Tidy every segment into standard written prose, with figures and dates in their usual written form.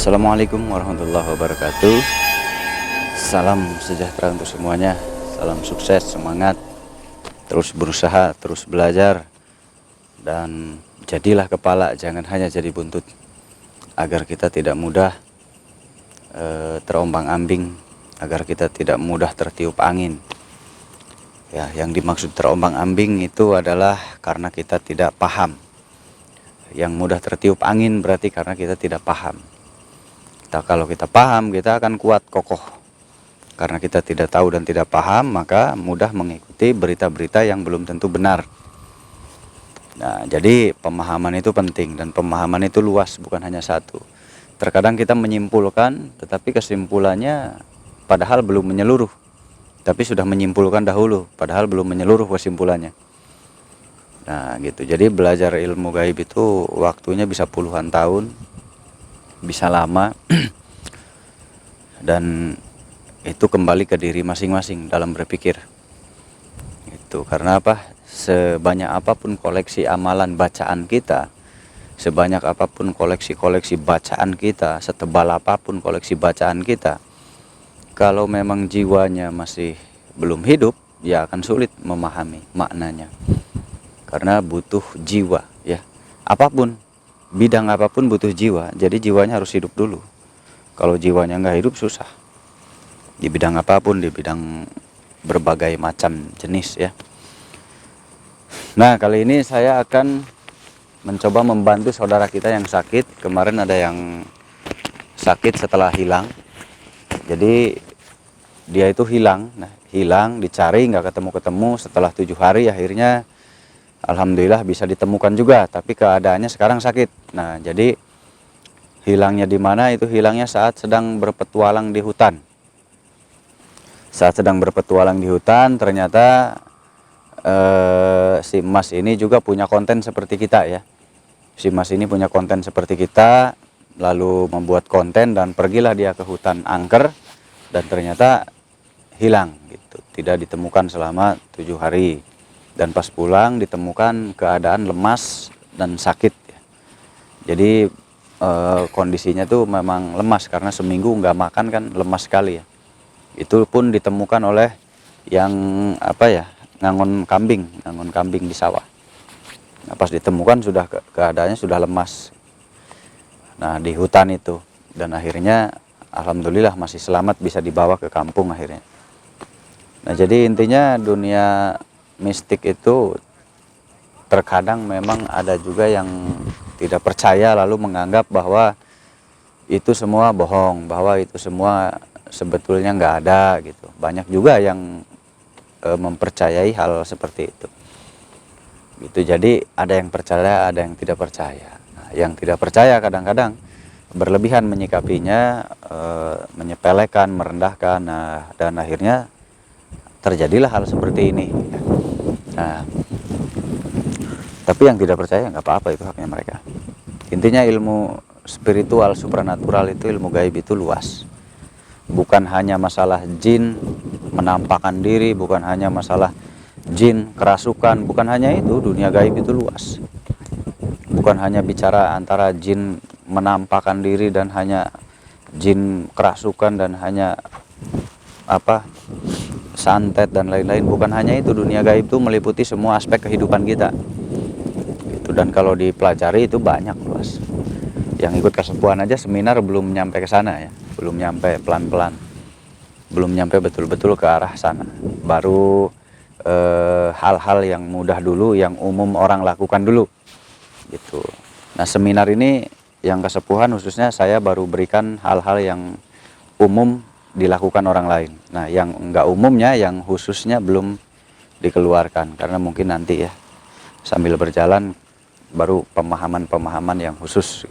Assalamualaikum warahmatullahi wabarakatuh. Salam sejahtera untuk semuanya. Salam sukses, semangat, terus berusaha, terus belajar, dan jadilah kepala, jangan hanya jadi buntut, agar kita tidak mudah terombang-ambing, agar kita tidak mudah tertiup angin. Ya, yang dimaksud terombang-ambing itu adalah karena kita tidak paham. Yang mudah tertiup angin berarti karena kita tidak paham. Kalau kita paham, kita akan kuat, kokoh. Karena kita tidak tahu dan tidak paham, maka mudah mengikuti berita-berita yang belum tentu benar. Nah, jadi pemahaman itu penting, dan pemahaman itu luas, bukan hanya satu. Terkadang kita menyimpulkan, tetapi kesimpulannya padahal belum menyeluruh. Tapi sudah menyimpulkan dahulu, padahal belum menyeluruh kesimpulannya. Nah gitu, jadi belajar ilmu gaib itu waktunya bisa puluhan tahun, bisa lama. Dan itu kembali ke diri masing-masing dalam berpikir. Itu karena apa? Sebanyak apapun koleksi amalan bacaan kita, sebanyak apapun koleksi-koleksi bacaan kita, setebal apapun koleksi bacaan kita, kalau memang jiwanya masih belum hidup, ya akan sulit memahami maknanya. Karena butuh jiwa, ya. Apapun, bidang apapun butuh jiwa. Jadi jiwanya harus hidup dulu. Kalau jiwanya nggak hidup, susah. Di bidang apapun, di bidang berbagai macam jenis, ya. Nah, kali ini saya akan mencoba membantu saudara kita yang sakit. Kemarin ada yang sakit setelah hilang. Jadi dia itu hilang. Nah, hilang, dicari, nggak ketemu-ketemu. Setelah 7 hari akhirnya alhamdulillah bisa ditemukan juga, tapi keadaannya sekarang sakit. Nah, jadi hilangnya di mana? Itu hilangnya saat sedang berpetualang di hutan. Saat sedang berpetualang di hutan, ternyata si Mas ini juga punya konten seperti kita, ya. Si Mas ini punya konten seperti kita, lalu membuat konten dan pergilah dia ke hutan angker, dan ternyata hilang gitu, tidak ditemukan selama 7 hari. Dan pas pulang ditemukan keadaan lemas dan sakit. Jadi kondisinya tuh memang lemas karena seminggu nggak makan, kan lemas sekali, ya. Itu pun ditemukan oleh yang ngangon kambing di sawah. Nah, pas ditemukan sudah keadaannya sudah lemas. Nah, di hutan itu, dan akhirnya alhamdulillah masih selamat, bisa dibawa ke kampung akhirnya. Nah, jadi intinya dunia mistik itu terkadang memang ada juga yang tidak percaya, lalu menganggap bahwa itu semua bohong, bahwa itu semua sebetulnya nggak ada gitu. Banyak juga yang mempercayai hal seperti itu gitu. Jadi ada yang percaya, ada yang tidak percaya. Nah, yang tidak percaya kadang-kadang berlebihan menyikapinya, menyepelekan, merendahkan. Nah, dan akhirnya terjadilah hal seperti ini. Nah, tapi yang tidak percaya nggak apa-apa, itu haknya mereka. Intinya ilmu spiritual, supranatural itu, ilmu gaib itu luas. Bukan hanya masalah jin menampakkan diri, bukan hanya masalah jin kerasukan, bukan hanya itu. Dunia gaib itu luas. Bukan hanya bicara antara jin menampakkan diri dan hanya jin kerasukan dan hanya santet dan lain-lain. Bukan hanya itu. Dunia gaib itu meliputi semua aspek kehidupan kita gitu. Dan kalau dipelajari itu banyak, luas. Yang ikut kesepuhan aja seminar belum nyampe ke sana, ya. Belum nyampe, pelan-pelan. Belum nyampe betul-betul ke arah sana. Baru hal-hal yang mudah dulu, yang umum orang lakukan dulu gitu. Nah, seminar ini yang kesepuhan khususnya saya baru berikan hal-hal yang umum dilakukan orang lain. Nah, yang enggak umumnya, yang khususnya belum dikeluarkan, karena mungkin nanti, ya, sambil berjalan baru pemahaman-pemahaman yang khusus.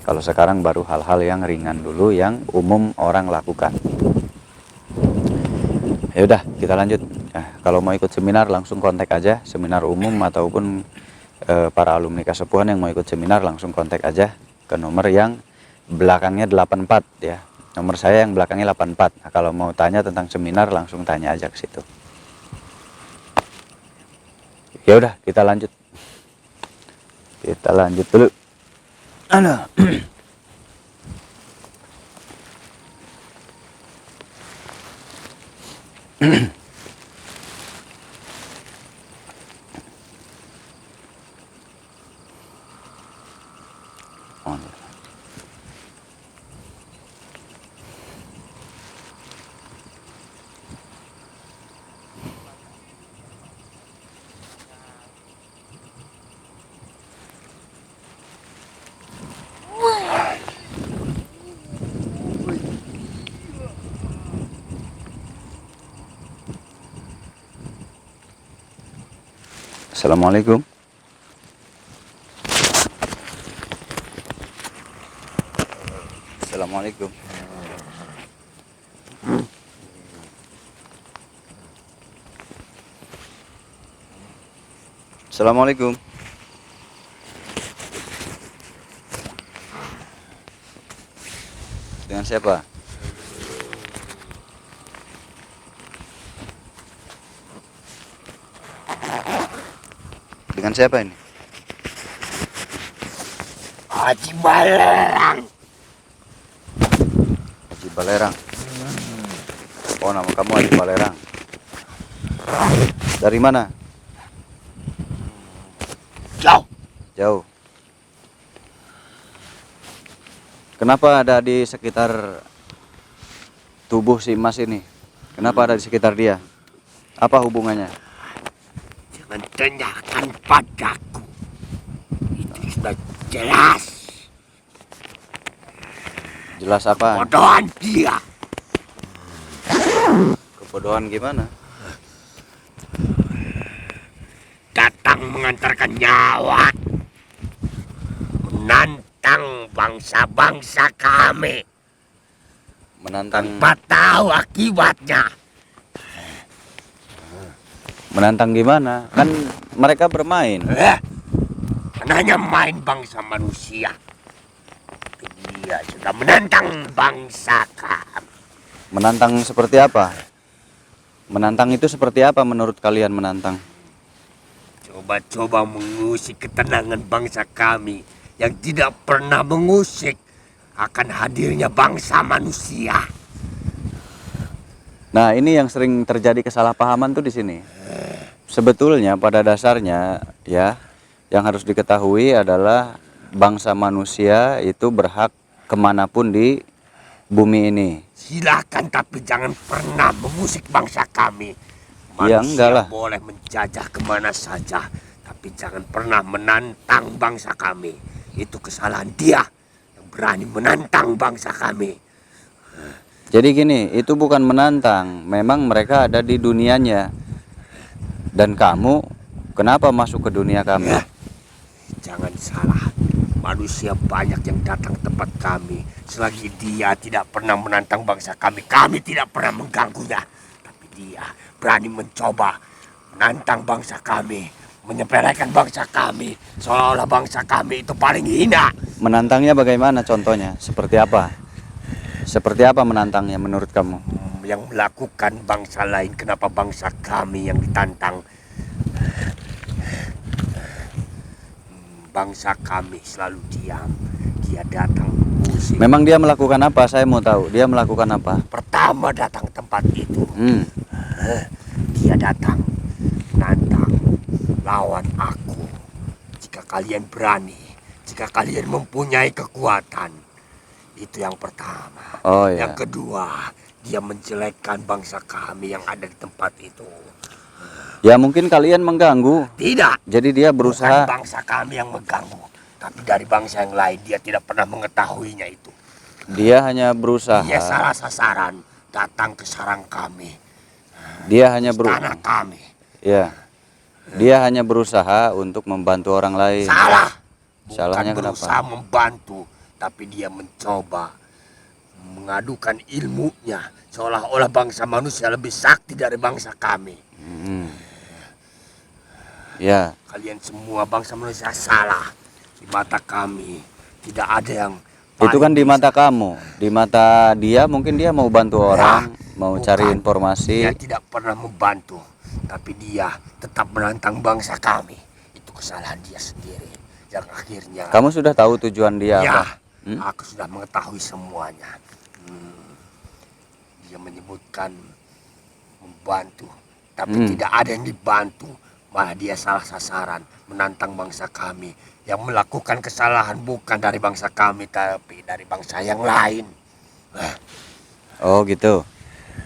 Kalau sekarang baru hal-hal yang ringan dulu, yang umum orang lakukan. Ya udah, kita lanjut. Nah, kalau mau ikut seminar langsung kontak aja, seminar umum ataupun para alumni kesepuhan yang mau ikut seminar langsung kontak aja ke nomor yang belakangnya 84, ya. Nomor saya yang belakangnya 84. Nah, kalau mau tanya tentang seminar langsung tanya aja ke situ. Ya udah, kita lanjut. Kita lanjut dulu. Oh, Assalamualaikum. Assalamualaikum. Assalamualaikum. Dengan siapa? Dengan siapa ini? Haji Balerang. Haji Balerang. Oh, nama kamu Haji Balerang. Dari mana? Jauh. Jauh. Kenapa ada di sekitar tubuh si Mas ini? Kenapa ada di sekitar dia? Apa hubungannya? Jangan tanyakan padaku. Itu sudah jelas. Jelas apa? Bodohan dia. Kebodohan gimana? Datang mengantarkan nyawa. Menantang bangsa-bangsa kami. Menantang Tanpa tahu akibatnya. menantang gimana? Kan mereka bermain. Hanya main bangsa manusia. Dia sudah menantang bangsa kami. Menantang seperti apa? Menantang itu seperti apa menurut kalian menantang? Coba-coba mengusik ketenangan bangsa kami yang tidak pernah mengusik akan hadirnya bangsa manusia. Nah, ini yang sering terjadi kesalahpahaman tuh di sini. Sebetulnya pada dasarnya ya, yang harus diketahui adalah bangsa manusia itu berhak kemanapun di bumi ini. Silakan, tapi jangan pernah mengusik bangsa kami. Ya, enggak lah. Boleh menjajah kemana saja, tapi jangan pernah menantang bangsa kami. Itu kesalahan dia yang berani menantang bangsa kami. Jadi gini, itu bukan menantang, memang mereka ada di dunianya. Dan kamu kenapa masuk ke dunia kami? Jangan salah, manusia banyak yang datang ke tempat kami. Selagi dia tidak pernah menantang bangsa kami tidak pernah mengganggunya. Tapi dia berani mencoba menantang bangsa kami, menyepelekan bangsa kami, seolah-olah bangsa kami itu paling hina. Menantangnya bagaimana contohnya? Seperti apa? Seperti apa menantangnya menurut kamu? Yang melakukan bangsa lain, kenapa bangsa kami yang ditantang? Bangsa kami selalu diam. Dia datang mengusik. Memang dia melakukan apa? Saya mau tahu. Dia melakukan apa? Pertama datang tempat itu, dia datang menantang, lawan aku. Jika kalian berani, jika kalian mempunyai kekuatan. Itu yang pertama. Oh, ya. Yang kedua, dia menjelekkan bangsa kami yang ada di tempat itu. Ya mungkin kalian mengganggu. Tidak. Jadi dia berusaha. Bukan bangsa kami yang mengganggu, tapi dari bangsa yang lain dia tidak pernah mengetahuinya itu. Dia hanya berusaha. Dia salah sasaran, datang ke sarang kami. Dia hanya tanah kami. Ya. Dia hanya berusaha untuk membantu orang lain. Salah. Bukan Salahnya berusaha kenapa? membantu, tapi dia mencoba mengadukan ilmunya, seolah-olah bangsa manusia lebih sakti dari bangsa kami. Ya. Kalian semua bangsa manusia salah. Di mata kami tidak ada yang Itu kan di mata kamu. Di mata dia mungkin dia mau bantu orang, mau cari informasi. Dia tidak pernah membantu, tapi dia tetap menantang bangsa kami. Itu kesalahan dia sendiri. Yang akhirnya Kamu sudah tahu tujuan dia apa? Aku sudah mengetahui semuanya. Dia menyebutkan membantu, tapi tidak ada yang dibantu. Malah dia salah sasaran, menantang bangsa kami yang melakukan kesalahan bukan dari bangsa kami, tapi dari bangsa yang lain. Oh gitu.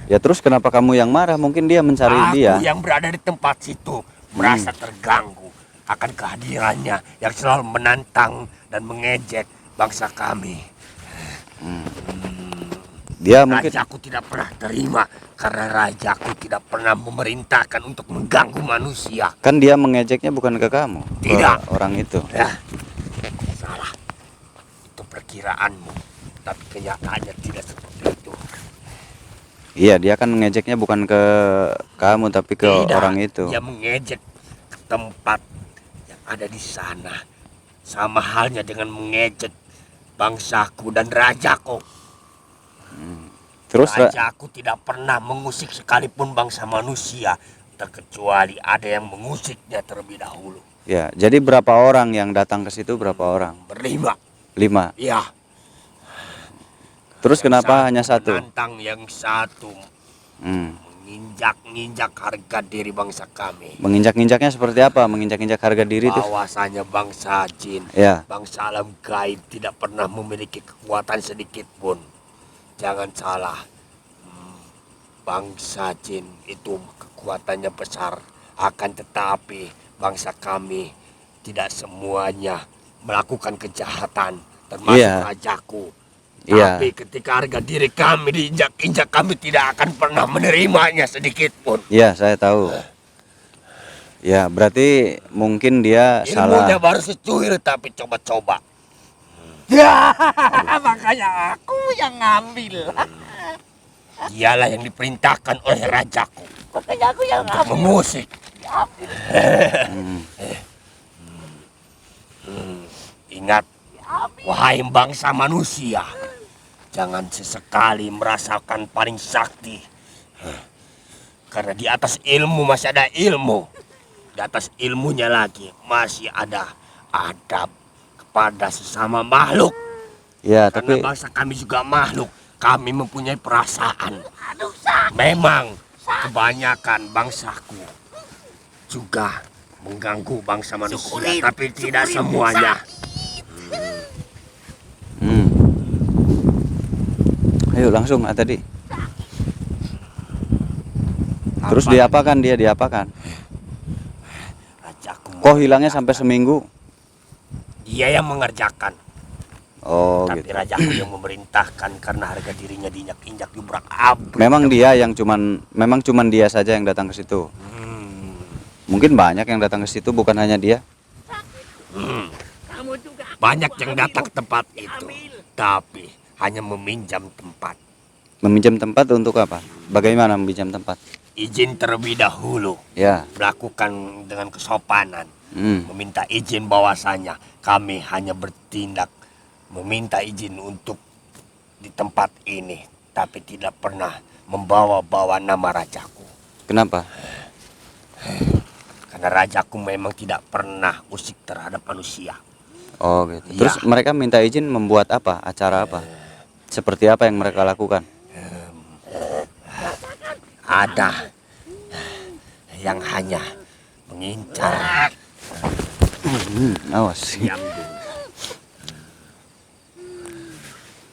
Ya terus kenapa kamu yang marah? Mungkin dia mencari dia. Aku yang berada di tempat situ merasa terganggu akan kehadirannya yang selalu menantang dan mengejek bangsa kami. Dia mungkin Rajaku tidak pernah terima karena rajaku tidak pernah memerintahkan untuk mengganggu manusia. kan dia mengejeknya bukan ke kamu, Tidak. ke orang itu. Ya, salah. Itu perkiraanmu, tapi kenyataannya tidak seperti itu. Iya, dia kan mengejeknya bukan ke kamu tapi ke Tidak, orang itu. dia mengejek ke tempat yang ada di sana. Sama halnya dengan mengejek bangsaku dan rajaku. Terus Rajaku tidak pernah mengusik sekalipun bangsa manusia, terkecuali ada yang mengusiknya terlebih dahulu. ya, jadi berapa orang yang datang ke situ? Berapa orang? Berlima. 5. Ya. Terus kenapa hanya satu? Menantang yang satu Hmm. menginjak-injak harga diri bangsa kami. Menginjak-injaknya seperti apa? Menginjak-injak harga diri itu? Bahwasanya bangsa jin, Ya. bangsa alam gaib tidak pernah memiliki kekuatan sedikit pun. Jangan salah, bangsa jin itu kekuatannya besar. Akan tetapi bangsa kami tidak semuanya melakukan kejahatan, termasuk Iya. rajaku. Iya. Tapi ketika harga diri kami diinjak-injak, kami tidak akan pernah menerimanya sedikit pun. Ya, saya tahu. Ya, berarti mungkin dia Ilmunya salah. baru secuil tapi coba-coba. Ya, makanya aku yang ngambil. Dialah yang diperintahkan oleh rajaku. Makanya aku yang untuk mengusik. Ingat, wahai bangsa manusia, jangan sesekali merasakan paling sakti. Karena di atas ilmu masih ada ilmu. Di atas ilmunya lagi masih ada adab kepada sesama makhluk. Ya, Karena tapi bangsa kami juga makhluk. Kami mempunyai perasaan. Memang kebanyakan bangsaku juga mengganggu bangsa manusia, tapi tidak semuanya. Ayo langsung tadi. Terus Apa? diapakan dia? Diapakan? Rajaku Kok hilangnya sampai seminggu? dia yang mengerjakan, Oh tapi gitu. rajaku yang memerintahkan karena harga dirinya diinjak-injak diubrak-abrik. Memang dia yang memang cuman dia saja yang datang ke situ. Mungkin banyak yang datang ke situ, bukan hanya dia. Banyak yang datang ke tempat itu, tapi hanya meminjam tempat. Meminjam tempat untuk apa? Bagaimana meminjam tempat? Izin terlebih dahulu, Ya. melakukan dengan kesopanan. Hmm. Meminta izin bahwasanya kami hanya bertindak meminta izin untuk di tempat ini, tapi tidak pernah membawa-bawa nama rajaku. Kenapa? Karena rajaku memang tidak pernah usik terhadap manusia. Oh gitu. Terus Ya. mereka minta izin membuat apa? Acara apa? Seperti apa yang mereka lakukan? Ada yang hanya mengincar. Awas. Diam dulu.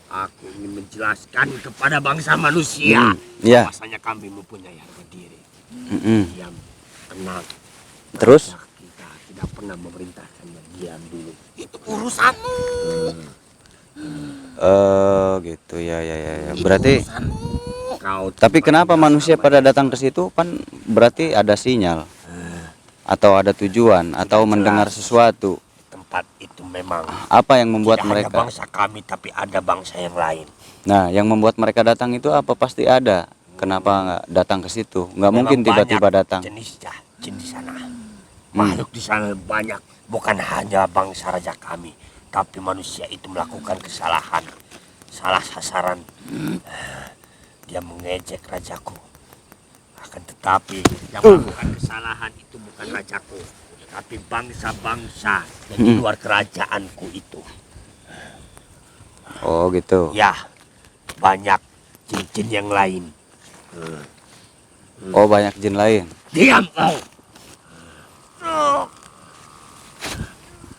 Aku ingin menjelaskan kepada bangsa manusia Ya. bahwasanya kami mempunyai harga diri. Mm-mm. Diam, tenang. Terus? Kita tidak pernah memerintahkannya. Diam dulu. Itu urusanmu. Gitu ya. Berarti Kau tapi kenapa manusia pada datang ke situ? Kan berarti ada sinyal atau ada tujuan atau mendengar sesuatu. tempat itu memang Apa yang membuat tidak hanya mereka? bangsa kami, tapi ada bangsa yang lain. Nah, yang membuat mereka datang itu apa? Pasti ada. Kenapa nggak datang ke situ? Nggak mungkin Memang tiba-tiba banyak datang. jenisnya jin di sana. Makhluk di sana banyak. Bukan hanya bangsa raja kami, tapi manusia itu melakukan kesalahan, salah sasaran. Dia mengejek rajaku. Akan tetapi yang melakukan kesalahan itu bukan rajaku, tapi bangsa-bangsa yang di luar kerajaanku itu. Oh gitu. Ya, banyak jin-jin yang lain. Oh, banyak jin lain. Diam kau.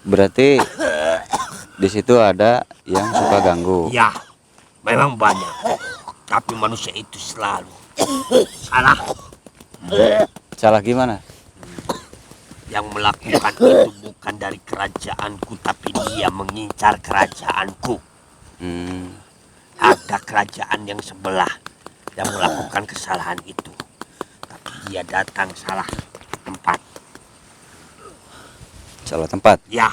Berarti di situ ada yang suka ganggu. Ya, memang banyak. Tapi manusia itu selalu salah. Salah gimana? Yang melakukan itu bukan dari kerajaanku, tapi dia mengincar kerajaanku. Hmm, Ada kerajaan yang sebelah yang melakukan kesalahan itu. Tapi dia datang salah tempat. salah tempat. Ya,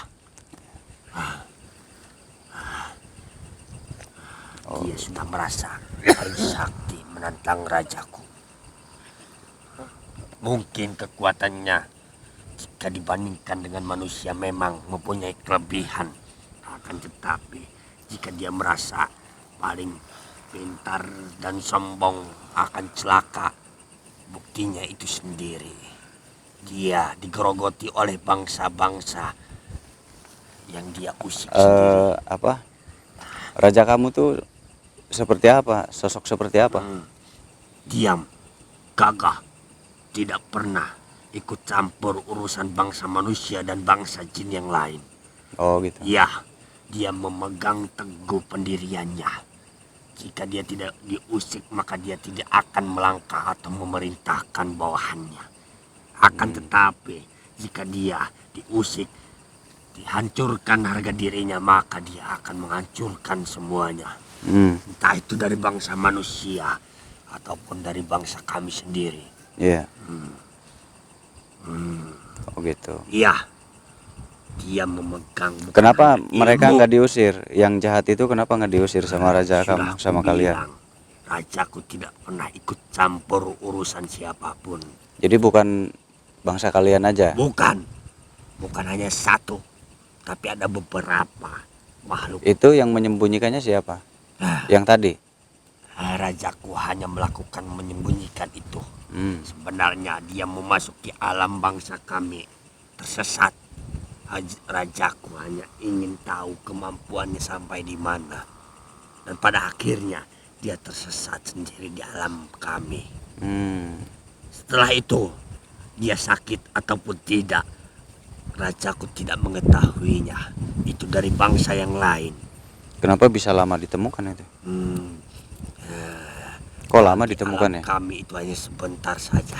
Oh, dia sudah merasa paling sakti menantang rajaku. Mungkin kekuatannya jika dibandingkan dengan manusia memang mempunyai kelebihan. Akan tetapi jika dia merasa paling pintar dan sombong akan celaka. Buktinya itu sendiri. Dia digerogoti oleh bangsa-bangsa yang dia usik sendiri. apa? Raja kamu tuh seperti apa? Sosok seperti apa? Diam, gagah, tidak pernah ikut campur urusan bangsa manusia dan bangsa jin yang lain. Oh, gitu. Ya, dia memegang teguh pendiriannya. Jika dia tidak diusik, maka dia tidak akan melangkah atau memerintahkan bawahannya. Akan tetapi, jika dia diusik, dihancurkan harga dirinya, maka dia akan menghancurkan semuanya. Hmm, Entah itu dari bangsa manusia ataupun dari bangsa kami sendiri. iya. Oh, gitu. Iya, dia memegang. bukan Kenapa hanya mereka ilmu. nggak diusir? Yang jahat itu kenapa nggak diusir sama raja Sudah kamu, sama kubilang, kalian? rajaku tidak pernah ikut campur urusan siapapun. Jadi bukan bangsa kalian aja? Bukan hanya satu, tapi ada beberapa makhluk. Itu yang menyembunyikannya siapa? Ah, Yang tadi? Rajaku hanya melakukan menyembunyikan itu. Hmm. Sebenarnya dia memasuki alam bangsa kami tersesat. Rajaku hanya ingin tahu kemampuannya sampai di mana. Dan pada akhirnya dia tersesat sendiri di alam kami. Hmm. Setelah itu dia sakit ataupun tidak, rajaku tidak mengetahuinya. Itu dari bangsa yang lain. Kenapa bisa lama ditemukan itu? Hmm, Kok lama di ditemukan alam ya? kami itu hanya sebentar saja.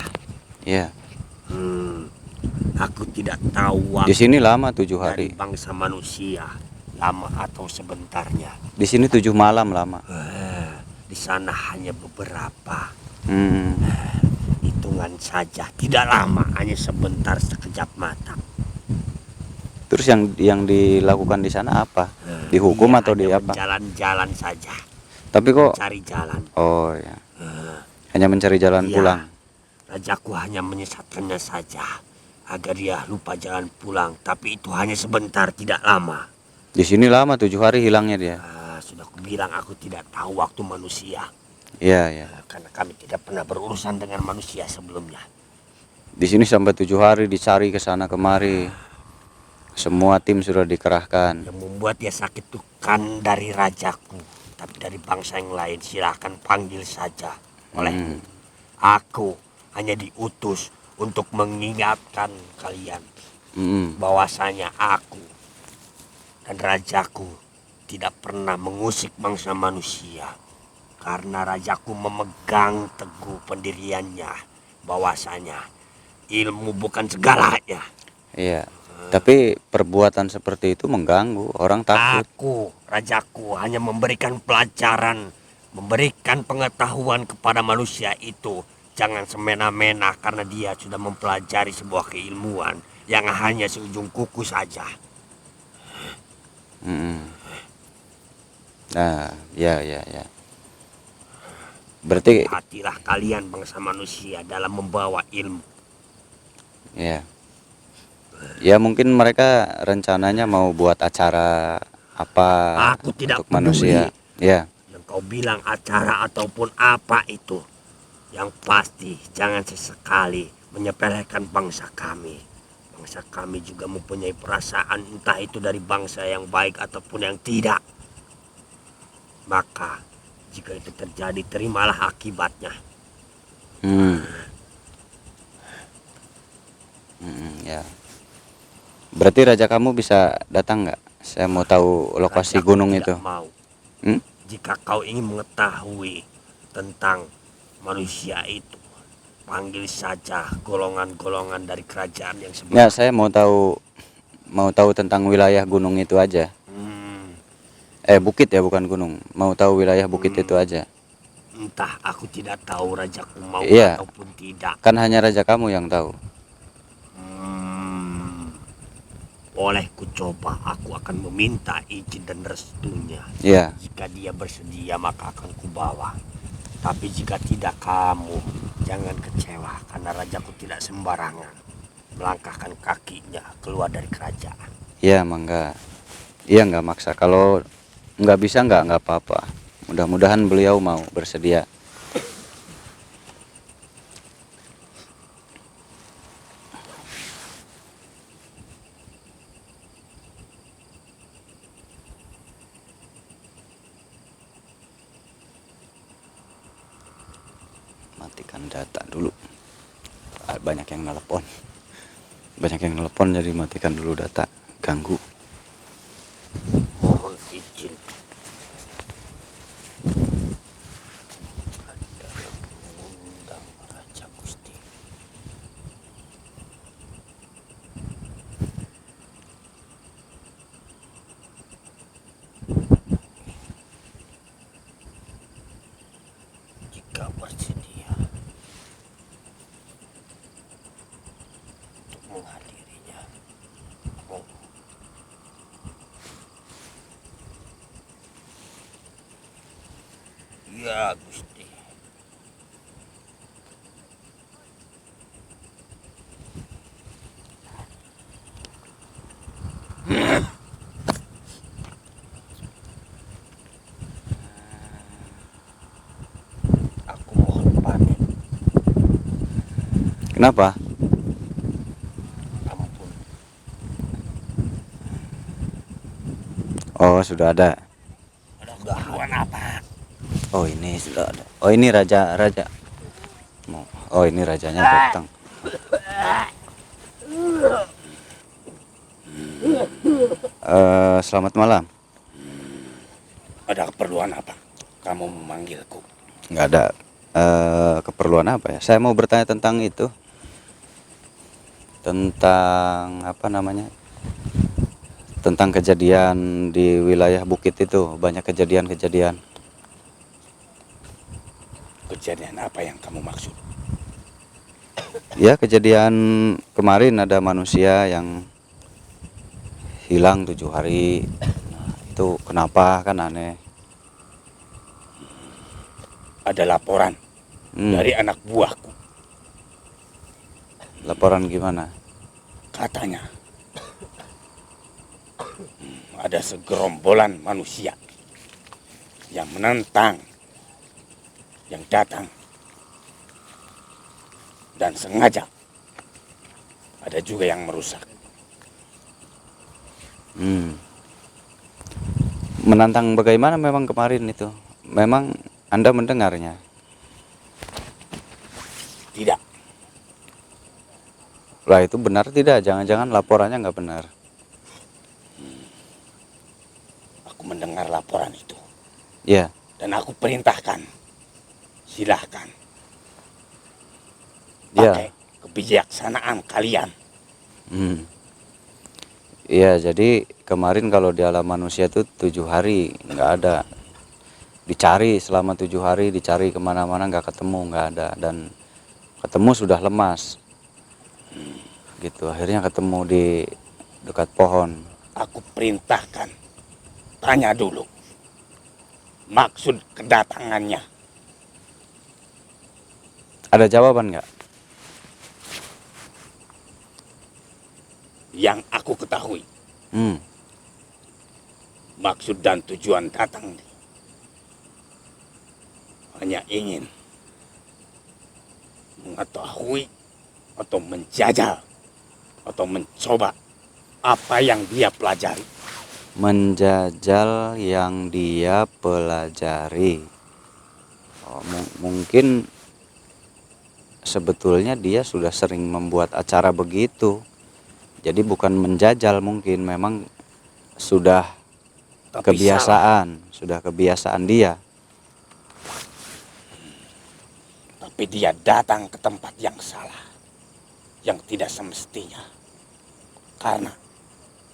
Iya. Aku tidak tahu Di waktu sini lama 7 dari hari. bangsa manusia, lama atau sebentarnya. Di sini 7 malam lama. Di sana hanya beberapa, Hmm. hitungan saja, tidak lama, hanya sebentar, sekejap mata. Terus yang dilakukan di sana apa? Dihukum Dia atau di hanya apa? Jalan-jalan saja, Tapi kok cari jalan. oh ya. Hanya mencari jalan Iya. pulang. Rajaku hanya menyesatkannya saja agar dia lupa jalan pulang, tapi itu hanya sebentar, tidak lama. Di sini lama 7 hari hilangnya dia. Sudah kubilang aku tidak tahu waktu manusia. Iya, ya. Karena kami tidak pernah berurusan dengan manusia sebelumnya. Di sini sampai 7 hari dicari ke sana kemari. Semua tim sudah dikerahkan. Yang membuat dia sakit itu kan dari rajaku, tapi dari bangsa yang lain silahkan panggil saja olehmu. Aku hanya diutus untuk mengingatkan kalian bahwasanya aku dan rajaku tidak pernah mengusik bangsa manusia. Karena rajaku memegang teguh pendiriannya bahwasanya ilmu bukan segalanya. Iya. Tapi perbuatan seperti itu mengganggu, orang takut. Rajaku hanya memberikan pelajaran, memberikan pengetahuan kepada manusia itu. Jangan semena-mena karena dia sudah mempelajari sebuah keilmuan yang hanya seujung kuku saja. Nah, ya. Berarti Hatilah kalian bangsa manusia dalam membawa ilmu. ya. Ya mungkin mereka rencananya mau buat acara apa Aku tidak untuk manusia. Ya. Yang kau bilang acara ataupun apa itu. Yang pasti jangan sesekali menyepelekan bangsa kami. Bangsa kami juga mempunyai perasaan, entah itu dari bangsa yang baik ataupun yang tidak. Maka jika itu terjadi, terimalah akibatnya. Ya. Berarti raja kamu bisa datang nggak? Saya mau tahu lokasi Rajaku gunung tidak itu. mau. Hmm? Jika kau ingin mengetahui tentang manusia itu, panggil saja golongan-golongan dari kerajaan yang Ya, sebelah. saya mau tahu tentang wilayah gunung itu aja. Hmm, Bukit ya, bukan gunung. Mau tahu wilayah bukit itu aja. entah, aku tidak tahu rajaku mau Iya, ataupun tidak. kan hanya raja kamu yang tahu. Hmm, boleh ku coba, aku akan meminta izin dan restunya. Iya. Jika dia bersedia maka akan kubawa. Tapi jika tidak, kamu jangan kecewa karena rajaku tidak sembarangan melangkahkan kakinya keluar dari kerajaan. Iya, mangga. Iya, nggak maksa. Kalau nggak bisa nggak apa-apa. Mudah-mudahan beliau mau bersedia. Matikan data dulu. Banyak yang nelpon. Banyak yang nelpon, jadi matikan dulu data. Ganggu. Mohon izin. Ada yang mengundang Raja Gusti. Jika bersedia untuk menghadirinya. Oh, ya Gusti. Aku mohon pamit. Kenapa? Ampun. Oh, sudah ada. Ada keperluan apa? Oh, ini sudah ada. Oh, ini raja. Oh, ini rajanya datang. Selamat malam. Ada keperluan apa? Kamu memanggilku. Nggak ada keperluan apa ya? Saya mau bertanya tentang itu. Tentang apa namanya? Tentang kejadian di wilayah bukit itu. Banyak kejadian-kejadian. Kejadian apa yang kamu maksud? Ya, kejadian kemarin ada manusia yang hilang 7 hari. Nah, itu kenapa, kan aneh. Ada laporan dari anak buahku. Laporan gimana? Katanya ada segerombolan manusia yang menentang, yang datang dan sengaja. Ada juga yang merusak. Menantang bagaimana memang kemarin itu? Memang Anda mendengarnya? Tidak, Lah, itu benar tidak? Jangan-jangan laporannya nggak benar. aku mendengar laporan itu Ya, dan aku perintahkan, silahkan ya. pakai kebijaksanaan kalian. Iya, jadi kemarin kalau di alam manusia itu 7 hari nggak ada. Dicari selama 7 hari, dicari kemana-mana nggak ketemu, nggak ada. Dan ketemu sudah lemas. Gitu, akhirnya ketemu di dekat pohon. Aku perintahkan, tanya dulu maksud kedatangannya. Ada jawaban nggak? Yang aku ketahui, Hmm, maksud dan tujuan datang hanya ingin mengetahui atau menjajal atau mencoba apa yang dia pelajari. menjajal yang dia pelajari. Oh, mungkin sebetulnya dia sudah sering membuat acara begitu. Jadi bukan menjajal, mungkin memang sudah Tapi salah. sudah kebiasaan dia. Tapi dia datang ke tempat yang salah, yang tidak semestinya. Karena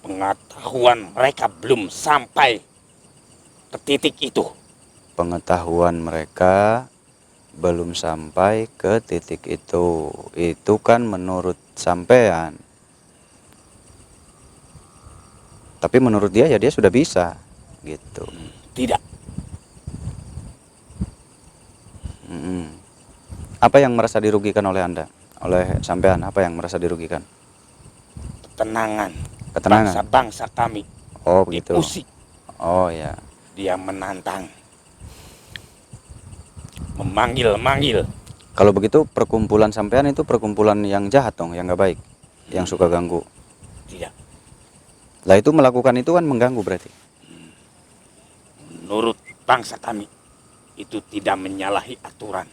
pengetahuan mereka belum sampai ke titik itu. Pengetahuan mereka belum sampai ke titik itu. Itu kan menurut sampean. Tapi menurut dia ya dia sudah bisa gitu. Tidak. Mm-mm. Apa yang merasa dirugikan oleh Anda? Oleh sampean, apa yang merasa dirugikan? Ketenangan. Ketenangan. Bangsa-bangsa kami Oh begitu. diusik. Oh ya. Dia menantang. Memanggil-manggil. Kalau begitu perkumpulan sampean itu perkumpulan yang jahat dong, yang nggak baik, yang suka ganggu. Tidak. Lah itu melakukan itu kan mengganggu berarti. Menurut bangsa kami, itu tidak menyalahi aturan.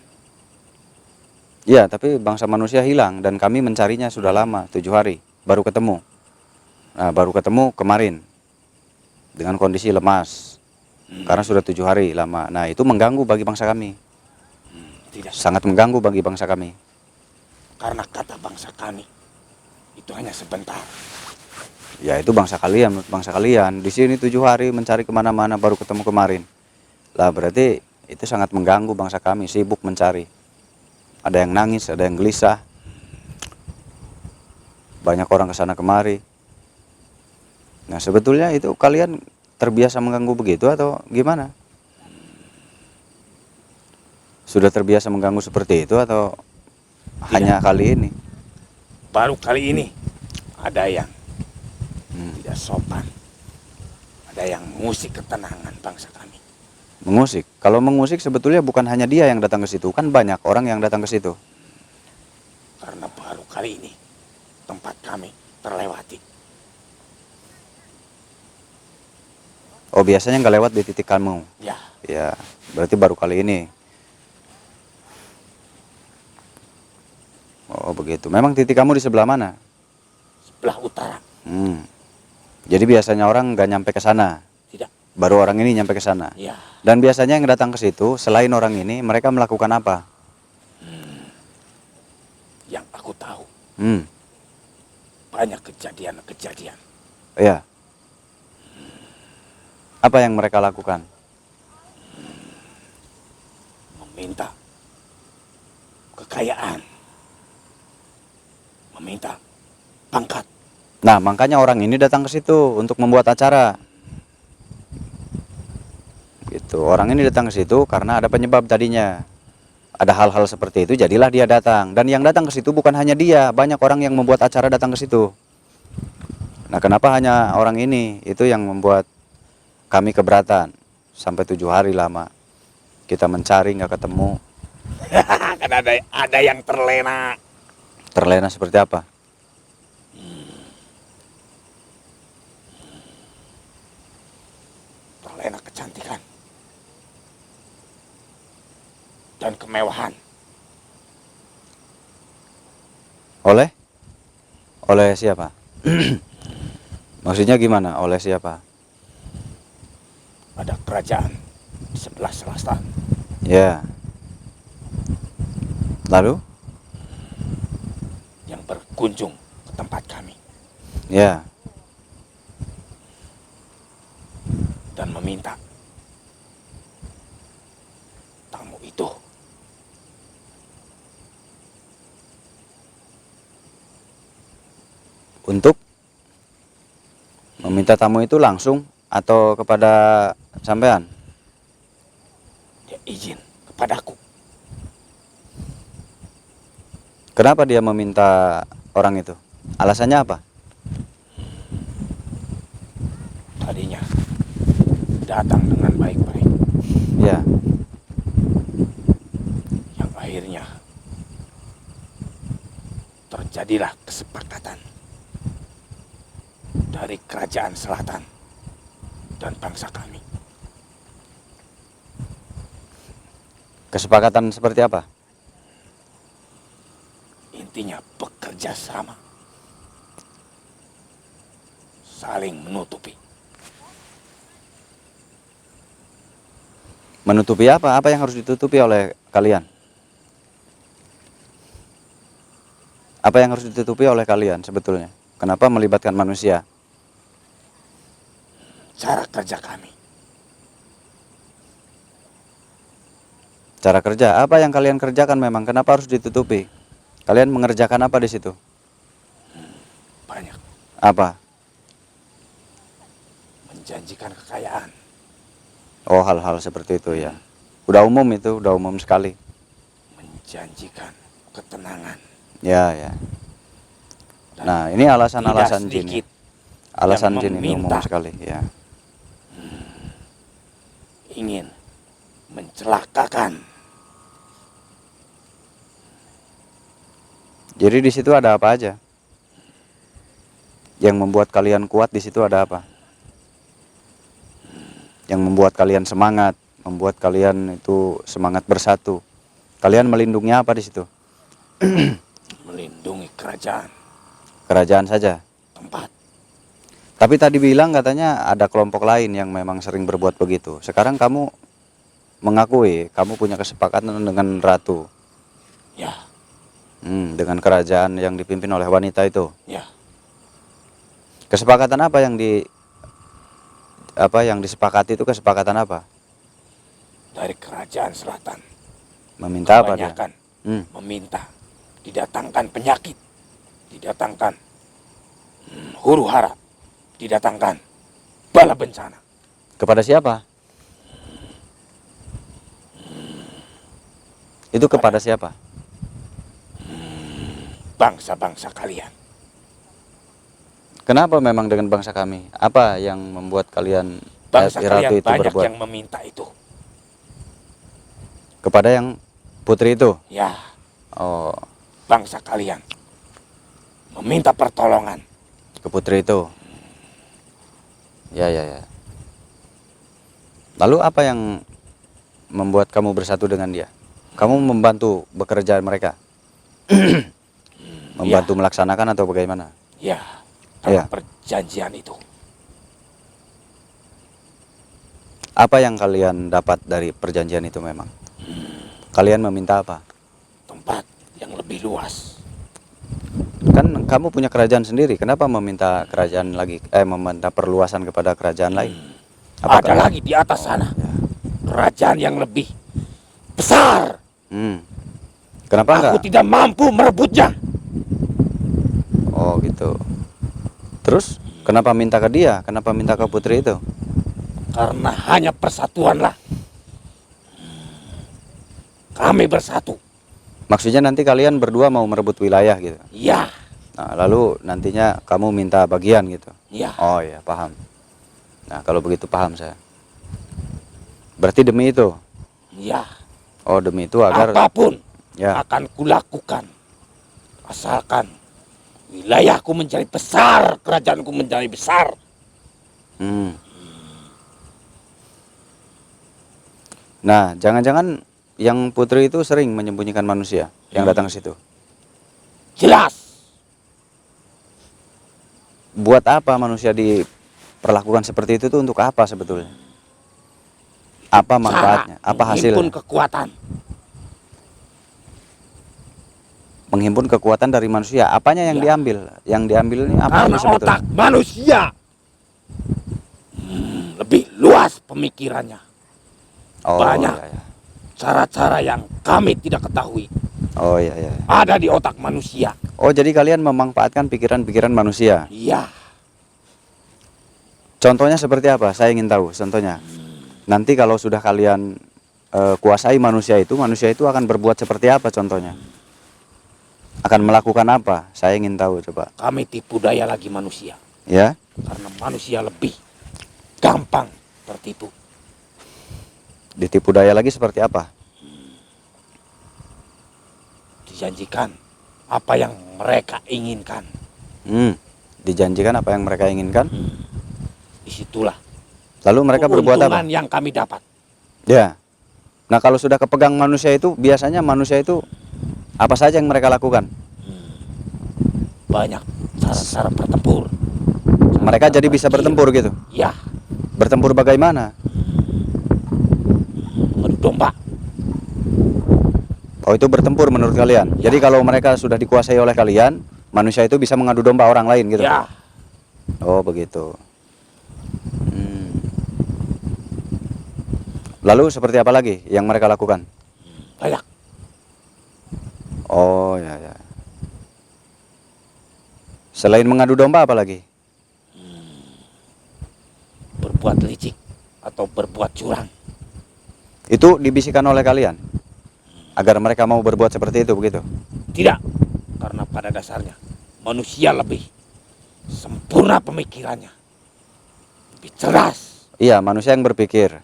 Ya, tapi bangsa manusia hilang dan kami mencarinya sudah lama, 7 hari, baru ketemu. Nah, baru ketemu kemarin dengan kondisi lemas, karena sudah 7 hari lama. Nah, itu mengganggu bagi bangsa kami, Tidak. sangat mengganggu bagi bangsa kami. Karena kata bangsa kami, itu hanya sebentar. Ya, itu bangsa kalian, menurut bangsa kalian. Di sini 7 hari mencari kemana-mana, baru ketemu kemarin. Lah, berarti itu sangat mengganggu bangsa kami, sibuk mencari. Ada yang nangis, ada yang gelisah. Banyak orang kesana kemari. Nah, sebetulnya itu kalian terbiasa mengganggu begitu atau gimana? Sudah terbiasa mengganggu seperti itu atau hanya kali ini? Baru kali ini ada yang Hmm. tidak sopan. Ada yang mengusik ketenangan bangsa kami. Mengusik. Kalau mengusik sebetulnya bukan hanya dia yang datang ke situ, kan banyak orang yang datang ke situ. Karena baru kali ini tempat kami terlewati. Oh, biasanya nggak lewat di titik kamu. Ya, Ya, berarti baru kali ini. Oh, begitu. Memang titik kamu di sebelah mana? sebelah utara. Hmm. Jadi biasanya orang nggak nyampe ke sana. Tidak. Baru orang ini nyampe ke sana. Ya, Dan biasanya yang datang ke situ, selain orang ini, mereka melakukan apa? yang aku tahu Hmm. banyak kejadian-kejadian. Ya. Apa yang mereka lakukan? Meminta kekayaan. Meminta pangkat. Nah, makanya orang ini datang ke situ untuk membuat acara. Gitu. Orang ini datang ke situ karena ada penyebab tadinya. Ada hal-hal seperti itu, jadilah dia datang. Dan yang datang ke situ bukan hanya dia, banyak orang yang membuat acara datang ke situ. Nah, kenapa hanya orang ini? Itu yang membuat kami keberatan. Sampai 7 hari lama. Kita mencari nggak ketemu. Kan ada yang terlena. Terlena seperti apa? Terlena kecantikan dan kemewahan. Oleh? Oleh siapa? Maksudnya gimana? Oleh siapa? Ada kerajaan di sebelah selatan. Ya. Lalu? Yang berkunjung ke tempat kami Ya. dan meminta tamu itu Untuk meminta tamu itu langsung atau kepada sampean? dia izin kepadaku. Kenapa dia meminta orang itu? Alasannya apa? Tadinya datang dengan baik-baik, Ya. yang akhirnya terjadilah kesepakatan dari kerajaan selatan dan bangsa kami. Kesepakatan seperti apa? Intinya bekerja sama. saling menutupi. Menutupi apa? Apa yang harus ditutupi oleh kalian? Apa yang harus ditutupi oleh kalian sebetulnya? Kenapa melibatkan manusia? Cara kerja kami. Cara kerja, apa yang kalian kerjakan memang? Kenapa harus ditutupi? Kalian mengerjakan apa di situ? Banyak. Apa? Menjanjikan kekayaan. Oh, hal-hal seperti itu ya. Udah umum itu, udah umum sekali. Menjanjikan ketenangan. Ya, ya. Dan Nah, ini alasan-alasan tidak jin. Ya. sedikit Alasan yang jin ini umum meminta. sekali, ya. Ingin mencelakakan. Jadi di situ ada apa aja? Yang membuat kalian kuat di situ ada apa? Yang membuat kalian semangat, membuat kalian itu semangat bersatu. Kalian melindungi apa di situ? Melindungi kerajaan. Kerajaan saja. Tempat. Tapi tadi bilang katanya ada kelompok lain yang memang sering berbuat begitu. Sekarang kamu mengakui kamu punya kesepakatan dengan ratu. Ya. Dengan kerajaan yang dipimpin oleh wanita itu. Ya. Kesepakatan apa yang disepakati itu kesepakatan apa? Dari kerajaan selatan. Meminta apa dia? Kebanyakan meminta didatangkan penyakit, didatangkan huru hara, didatangkan bala bencana. Kepada siapa? Itu kepada siapa? Bangsa-bangsa kalian. Kenapa memang dengan bangsa kami? Apa yang membuat kalian Bangsa ratu kalian itu banyak berbuat? yang meminta itu. Kepada yang putri itu? Ya, Oh, bangsa kalian meminta pertolongan. ke putri itu. Ya, ya, ya. Lalu apa yang membuat kamu bersatu dengan dia? Kamu membantu bekerja mereka? Membantu melaksanakan atau bagaimana? Ya, Iya. dalam perjanjian itu. Apa yang kalian dapat dari perjanjian itu memang? Kalian meminta apa? Tempat yang lebih luas. Kan kamu punya kerajaan sendiri, kenapa meminta kerajaan lagi, meminta perluasan kepada kerajaan lain? Apa Ada kalian- lagi di atas sana. Ya. Kerajaan yang lebih besar. Kenapa Aku enggak? tidak mampu merebutnya. Oh gitu. Terus kenapa minta ke dia? Kenapa minta ke putri itu? Karena hanya persatuanlah. Kami bersatu. Maksudnya nanti kalian berdua mau merebut wilayah gitu. Ya, Nah, lalu nantinya kamu minta bagian gitu. ya. Oh ya, paham. Nah, kalau begitu paham saya. Berarti demi itu. Ya. Oh, demi itu agar Apapun ya. akan kulakukan. Asalkan wilayahku menjadi besar, kerajaanku menjadi besar. Nah, jangan-jangan yang putri itu sering menyembunyikan manusia yang datang ke situ. Jelas. Buat apa manusia diperlakukan seperti itu tuh untuk apa sebetulnya? Apa manfaatnya? Apa menghimpun hasilnya? kekuatan. Menghimpun kekuatan dari manusia. Apanya yang Ya. diambil? Yang diambil ini apa Karena sebetulnya? otak manusia lebih luas pemikirannya. Oh, banyak. iya, iya. Cara-cara yang kami tidak ketahui Oh iya, iya. ada di otak manusia. Oh, jadi kalian memanfaatkan pikiran-pikiran manusia. Iya. Contohnya seperti apa? Saya ingin tahu contohnya. Nanti kalau sudah kalian kuasai manusia itu akan berbuat seperti apa contohnya? Akan melakukan apa? Saya ingin tahu coba. Kami tipu daya lagi manusia. Ya? Karena manusia lebih gampang tertipu. Ditipu daya lagi seperti apa? Dijanjikan apa yang mereka inginkan. Dijanjikan apa yang mereka inginkan. Disitulah Lalu mereka berbuat apa? keuntungan yang kami dapat. Ya. Nah, kalau sudah kepegang manusia itu, biasanya manusia itu apa saja yang mereka lakukan? Banyak cara-cara bertempur, Mereka jadi bisa bertempur gitu. Ya, Bertempur bagaimana? mengadu domba. Oh, itu bertempur menurut kalian. Ya. Jadi kalau mereka sudah dikuasai oleh kalian, manusia itu bisa mengadu domba orang lain gitu. Ya, Oh, begitu. Hmm. Lalu seperti apa lagi yang mereka lakukan? banyak. Oh, ya ya. Selain mengadu domba apa lagi? Berbuat licik atau berbuat curang. Itu dibisikkan oleh kalian agar mereka mau berbuat seperti itu begitu. Tidak, karena pada dasarnya manusia lebih sempurna pemikirannya, lebih cerdas. Iya, manusia yang berpikir.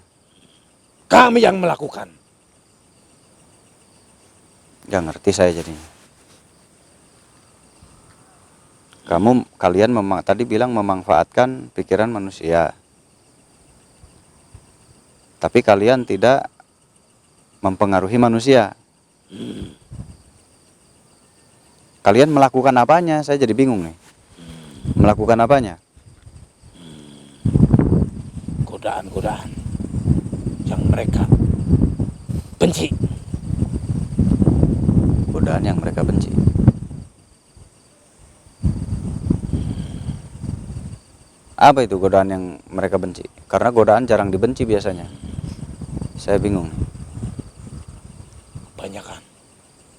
Kami yang melakukan. Gak ngerti saya jadinya. Kalian tadi bilang memanfaatkan pikiran manusia. Tapi kalian tidak mempengaruhi manusia. Kalian melakukan apanya? Saya jadi bingung nih. Melakukan apanya? Godaan-godaan yang mereka benci. Godaan yang mereka benci. Apa itu godaan yang mereka benci? Karena godaan jarang dibenci biasanya. Saya bingung. Kebanyakan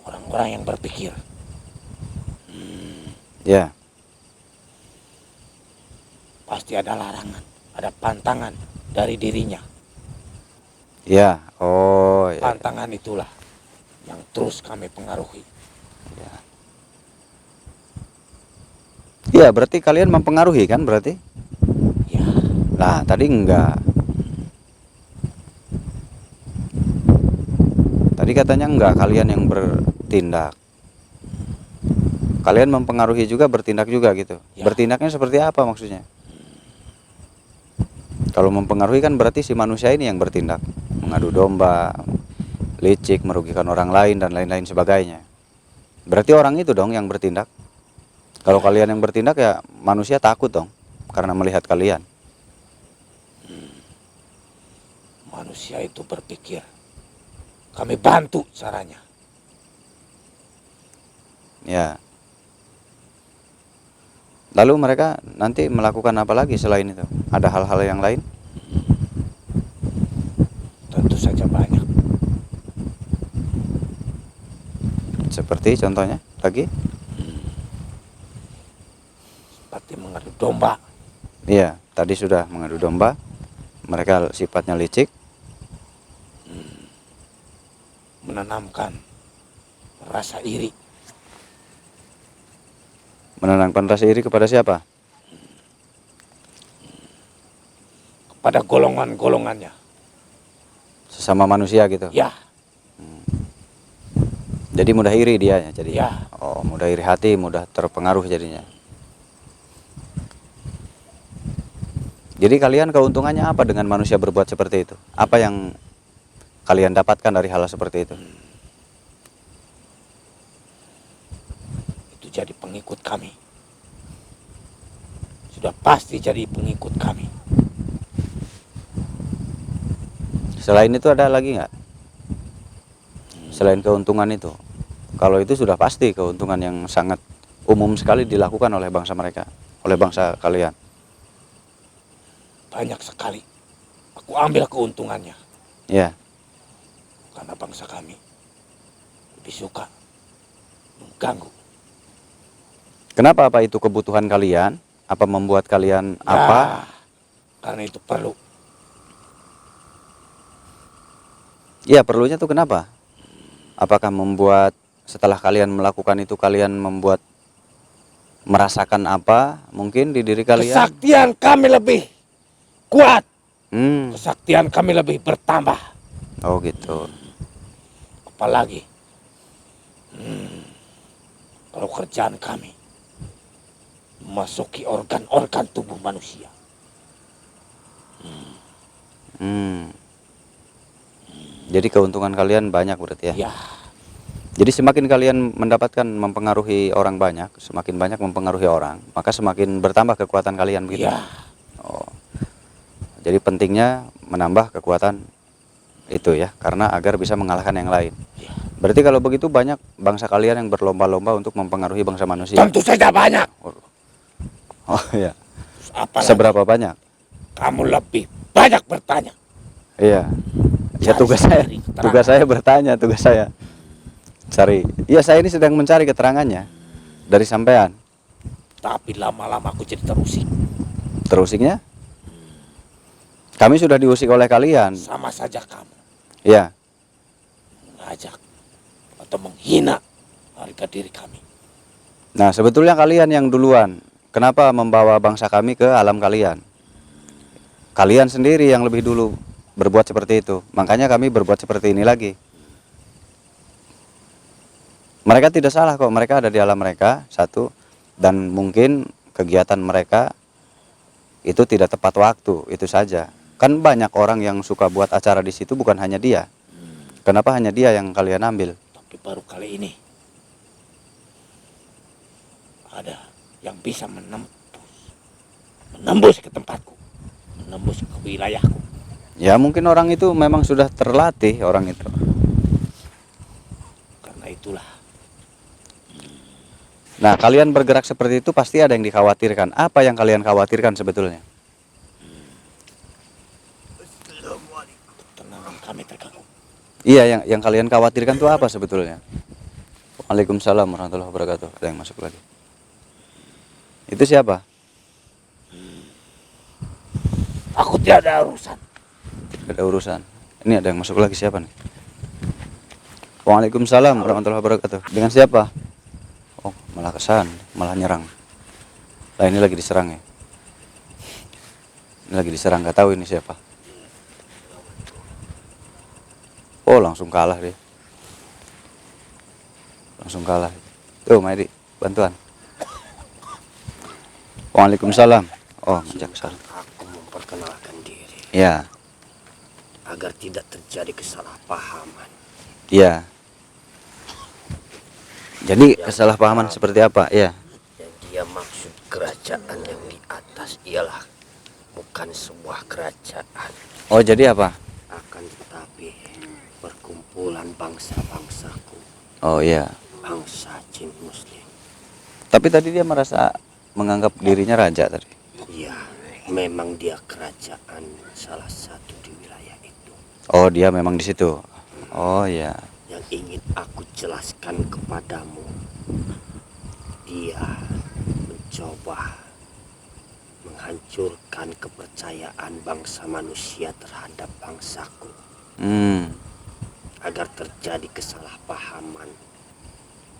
orang-orang yang berpikir Ya, pasti ada larangan, ada pantangan dari dirinya. ya. Oh, ya. Pantangan itulah yang terus kami pengaruhi. Iya, berarti kalian mempengaruhi kan berarti? Ya, Nah, tadi enggak. Tadi katanya enggak, kalian yang bertindak. Kalian mempengaruhi juga, bertindak juga gitu. Ya. Bertindaknya seperti apa maksudnya? Kalau mempengaruhi kan berarti si manusia ini yang bertindak. Mengadu domba, licik, merugikan orang lain, dan lain-lain sebagainya. Berarti orang itu dong yang bertindak. Kalau kalian yang bertindak ya manusia takut dong. Karena melihat kalian. manusia itu berpikir. Kami bantu caranya. Ya. Lalu mereka nanti melakukan apa lagi selain itu? Ada hal-hal yang lain? Tentu saja banyak. Seperti contohnya lagi? Seperti mengadu domba. Iya, tadi sudah mengadu domba. Mereka sifatnya licik. Menanamkan rasa iri. Menanamkan rasa iri kepada siapa? Kepada golongan-golongannya. Sesama manusia gitu. Ya, Jadi mudah iri dia jadi. Ya. Oh, mudah iri hati, mudah terpengaruh jadinya. Jadi kalian keuntungannya apa dengan manusia berbuat seperti itu? Apa yang kalian dapatkan dari hal seperti itu? itu jadi pengikut kami. Sudah pasti jadi pengikut kami. Selain itu ada lagi nggak? Selain keuntungan itu. Kalau itu sudah pasti keuntungan yang sangat umum sekali dilakukan oleh bangsa mereka, oleh bangsa kalian. Banyak sekali. Aku ambil keuntungannya. Ya, Karena bangsa kami lebih suka mengganggu. kenapa apa itu kebutuhan kalian? Apa membuat kalian apa? Karena itu perlu. Ya, perlunya tuh kenapa? Apakah membuat setelah kalian melakukan itu kalian membuat merasakan apa mungkin di diri kalian? Kesaktian kami lebih kuat. Hmm. Kesaktian kami lebih bertambah. Oh gitu. Apalagi kalau kerjaan kami memasuki organ-organ tubuh manusia. Hmm. Jadi keuntungan kalian banyak berarti ya? Ya, Jadi semakin kalian mendapatkan mempengaruhi orang banyak, semakin banyak mempengaruhi orang, maka semakin bertambah kekuatan kalian begitu. Ya, Oh, jadi pentingnya menambah kekuatan itu ya, karena agar bisa mengalahkan yang lain. ya. Berarti kalau begitu banyak bangsa kalian yang berlomba-lomba untuk mempengaruhi bangsa manusia. Tentu saja banyak. Oh iya. Terus apalagi Seberapa banyak? kamu lebih banyak bertanya. Iya. Ya Cari tugas saya, sendiri keterangan. tugas saya bertanya, tugas saya cari. Iya, saya ini sedang mencari keterangannya dari sampean. Tapi lama-lama aku jadi terusik. Terusiknya? Kami sudah diusik oleh kalian. Sama saja kamu Iya. mengajak atau menghina harga diri kami. Nah, sebetulnya kalian yang duluan. Kenapa membawa bangsa kami ke alam kalian? Kalian sendiri yang lebih dulu berbuat seperti itu. Makanya kami berbuat seperti ini lagi. Mereka tidak salah kok. Mereka ada di alam mereka, satu. Dan mungkin kegiatan mereka itu tidak tepat waktu, itu saja. Kan banyak orang yang suka buat acara di situ, bukan hanya dia. Kenapa hanya dia yang kalian ambil? Tapi baru kali ini ada yang bisa menembus ke tempatku, menembus ke wilayahku. Ya mungkin orang itu memang sudah terlatih, orang itu. Karena itulah Nah, kalian bergerak seperti itu pasti ada yang dikhawatirkan. Apa yang kalian khawatirkan sebetulnya? ketenangan kami terganggu. Iya, yang kalian khawatirkan itu apa sebetulnya? Waalaikumsalam warahmatullahi wabarakatuh. Ada yang masuk lagi. Itu siapa? Aku tidak ada urusan. Ada urusan. Ini ada yang masuk lagi, siapa nih? Waalaikumsalam warahmatullahi wabarakatuh. Dengan siapa? Oh, malah kesan, malah nyerang. Lah ini lagi diserang ya. Ini lagi diserang, nggak tahu ini siapa. Oh, langsung kalah dia. Langsung kalah. Tuh, Maedi, bantuan. Waalaikumsalam. Oh, ngajak kesana. Aku memperkenalkan diri Ya, agar tidak terjadi kesalahpahaman. iya. Jadi kesalahpahaman seperti apa? Iya. Yang dia maksud kerajaan yang di atas ialah bukan sebuah kerajaan, Oh, jadi apa? akan tetapi perkumpulan bangsa-bangsaku, Oh, iya. bangsa jin muslim. Tapi tadi dia merasa menganggap dirinya raja tadi. Ya, memang dia kerajaan salah satu di wilayah itu. Oh, dia memang di situ. Oh, iya. Yang ingin aku jelaskan kepadamu, dia mencoba menghancurkan kepercayaan bangsa manusia terhadap bangsaku, agar terjadi kesalahpahaman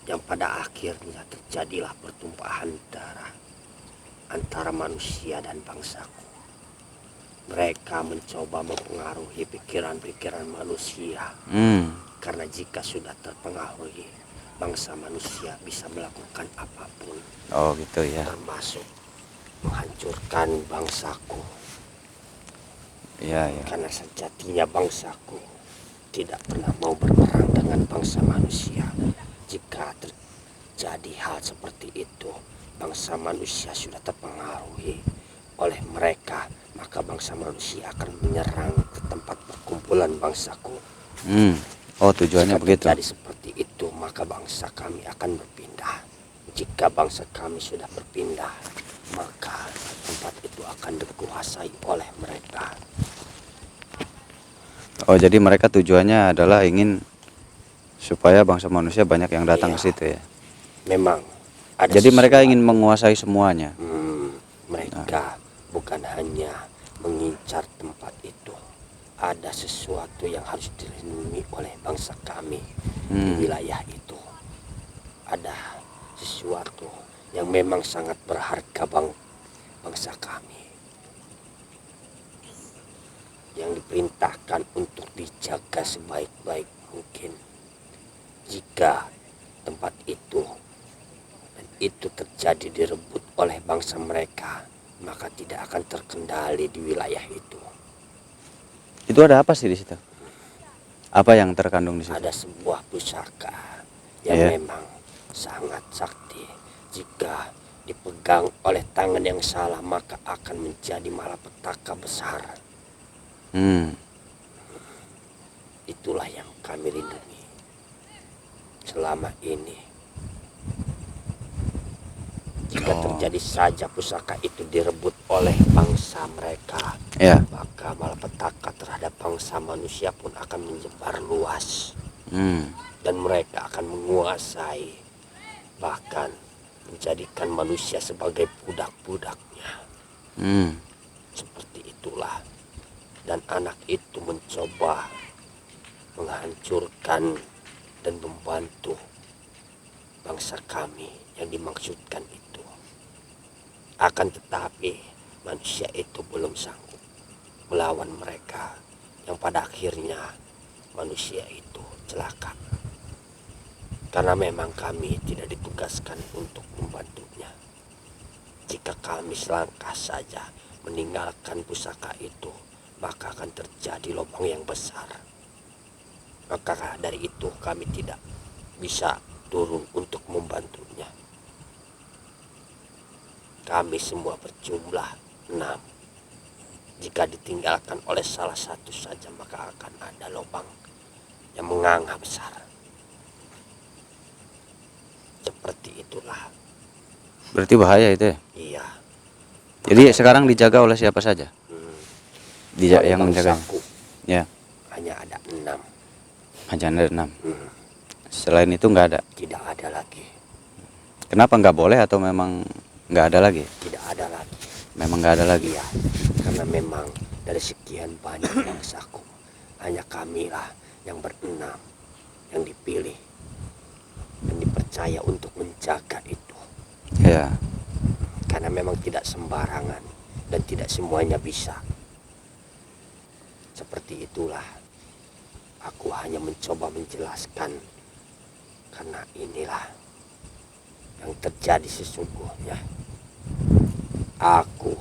yang pada akhirnya terjadilah pertumpahan darah antara manusia dan bangsaku. Mereka mencoba mempengaruhi pikiran-pikiran manusia, karena jika sudah terpengaruhi, bangsa manusia bisa melakukan apapun. Oh, gitu ya. Termasuk menghancurkan bangsaku. Iya, iya. Karena sejatinya bangsaku tidak pernah mau berperang dengan bangsa manusia. Jika terjadi hal seperti itu, bangsa manusia sudah terpengaruhi oleh mereka, maka bangsa manusia akan menyerang ke tempat perkumpulan bangsaku. Oh, tujuannya Jika begitu. terjadi seperti itu, maka bangsa kami akan berpindah. Jika bangsa kami sudah berpindah, maka tempat itu akan dikuasai oleh mereka. Oh, jadi mereka tujuannya adalah ingin supaya bangsa manusia banyak yang datang Iya. ke situ ya. Memang ada Jadi mereka sesuatu. ingin menguasai semuanya. Mereka bukan hanya mengincar tempat itu. Ada sesuatu yang harus dilindungi oleh bangsa kami di wilayah itu. Ada sesuatu yang memang sangat berharga bangsa kami, yang diperintahkan untuk dijaga sebaik-baik mungkin. Jika tempat itu terjadi direbut oleh bangsa mereka, maka tidak akan terkendali di wilayah itu. Itu ada apa sih di situ? Apa yang terkandung di situ? Ada sebuah pusaka yang Iya. memang sangat sakti. Jika dipegang oleh tangan yang salah, maka akan menjadi malapetaka besar. Itulah yang kami lindungi selama ini. Jika terjadi saja pusaka itu direbut oleh bangsa mereka, Ya. maka malapetaka terhadap bangsa manusia pun akan menyebar luas. Dan mereka akan menguasai, bahkan menjadikan manusia sebagai budak-budaknya. Seperti itulah. Dan anak itu mencoba menghancurkan dan membantu bangsa kami yang dimaksudkan itu. Akan tetapi manusia itu belum sanggup melawan mereka, yang pada akhirnya manusia itu celaka. Karena memang kami tidak ditugaskan untuk membantunya. Jika kami selangkah saja meninggalkan pusaka itu, maka akan terjadi lubang yang besar. Maka dari itu kami tidak bisa turun untuk membantunya. Kami semua berjumlah 6. Jika ditinggalkan oleh salah satu saja, maka akan ada lubang yang menganga besar. Seperti itulah. Berarti bahaya itu ya? Iya. Jadi sekarang dijaga oleh siapa saja? Oleh Yang menjaga. bangsaku Ya, hanya ada 6. hanya ada 6. Selain itu nggak ada. Tidak ada lagi. Kenapa nggak boleh atau memang nggak ada lagi? Tidak ada lagi. Memang nggak ada lagi. Iya, karena memang dari sekian banyak bangsaku, hanya kamilah yang berenam yang dipilih dan dipercaya untuk menjaga itu. Ya. Karena memang tidak sembarangan dan tidak semuanya bisa. Seperti itulah. Aku hanya mencoba menjelaskan, karena inilah yang terjadi sesungguhnya. Aku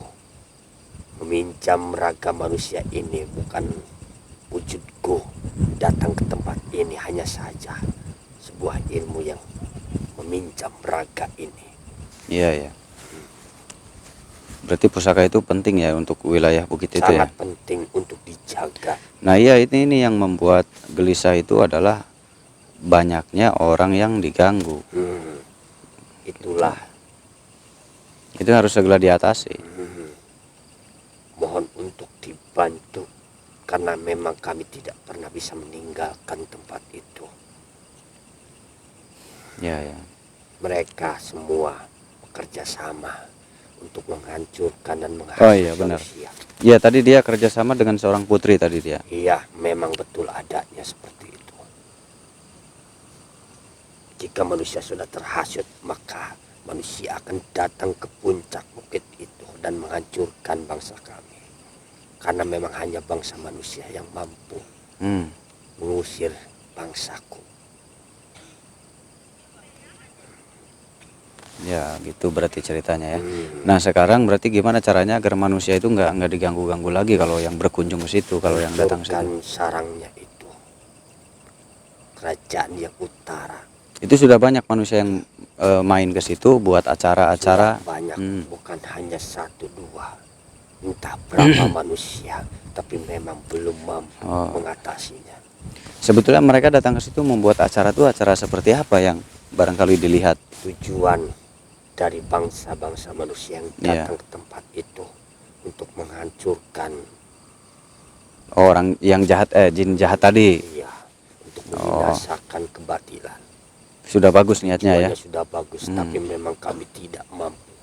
meminjam raga manusia ini, bukan wujudku datang ke tempat ini, hanya saja sebuah ilmu yang meminjam raga ini. Iya, ya. Berarti pusaka itu penting ya untuk wilayah bukit itu ya? Sangat penting untuk dijaga. Nah iya, ini yang membuat gelisah itu adalah banyaknya orang yang diganggu. Itulah. Itu harus segera diatasi. Mohon untuk dibantu, karena memang kami tidak pernah bisa meninggalkan tempat itu. Ya, ya. Mereka semua bekerja sama untuk menghancurkan dan menghasut Oh iya, benar. manusia. Iya, tadi dia kerjasama dengan seorang putri tadi dia. Iya, memang betul adanya seperti itu. Jika manusia sudah terhasut, maka manusia akan datang ke puncak bukit itu dan menghancurkan bangsa kami. Karena memang hanya bangsa manusia yang mampu mengusir bangsaku. Ya, gitu berarti ceritanya ya. Nah, sekarang berarti gimana caranya agar manusia itu nggak diganggu-ganggu lagi kalau yang berkunjung ke situ, kalau yang datang ke situ? Hancurkan sarangnya itu. Kerajaan yang utara. Itu sudah banyak manusia yang main ke situ buat acara-acara. Sudah banyak, bukan hanya 1, 2. Entah berapa manusia, tapi memang belum mampu mengatasinya. Sebetulnya mereka datang ke situ membuat acara seperti apa yang barangkali dilihat? Tujuan dari bangsa-bangsa manusia yang datang ke tempat itu untuk menghancurkan orang yang jahat, jin jahat tadi. Iya, untuk membinasakan kebatilan. Sudah bagus niatnya ya. Sudah bagus, tapi memang kami tidak mampu.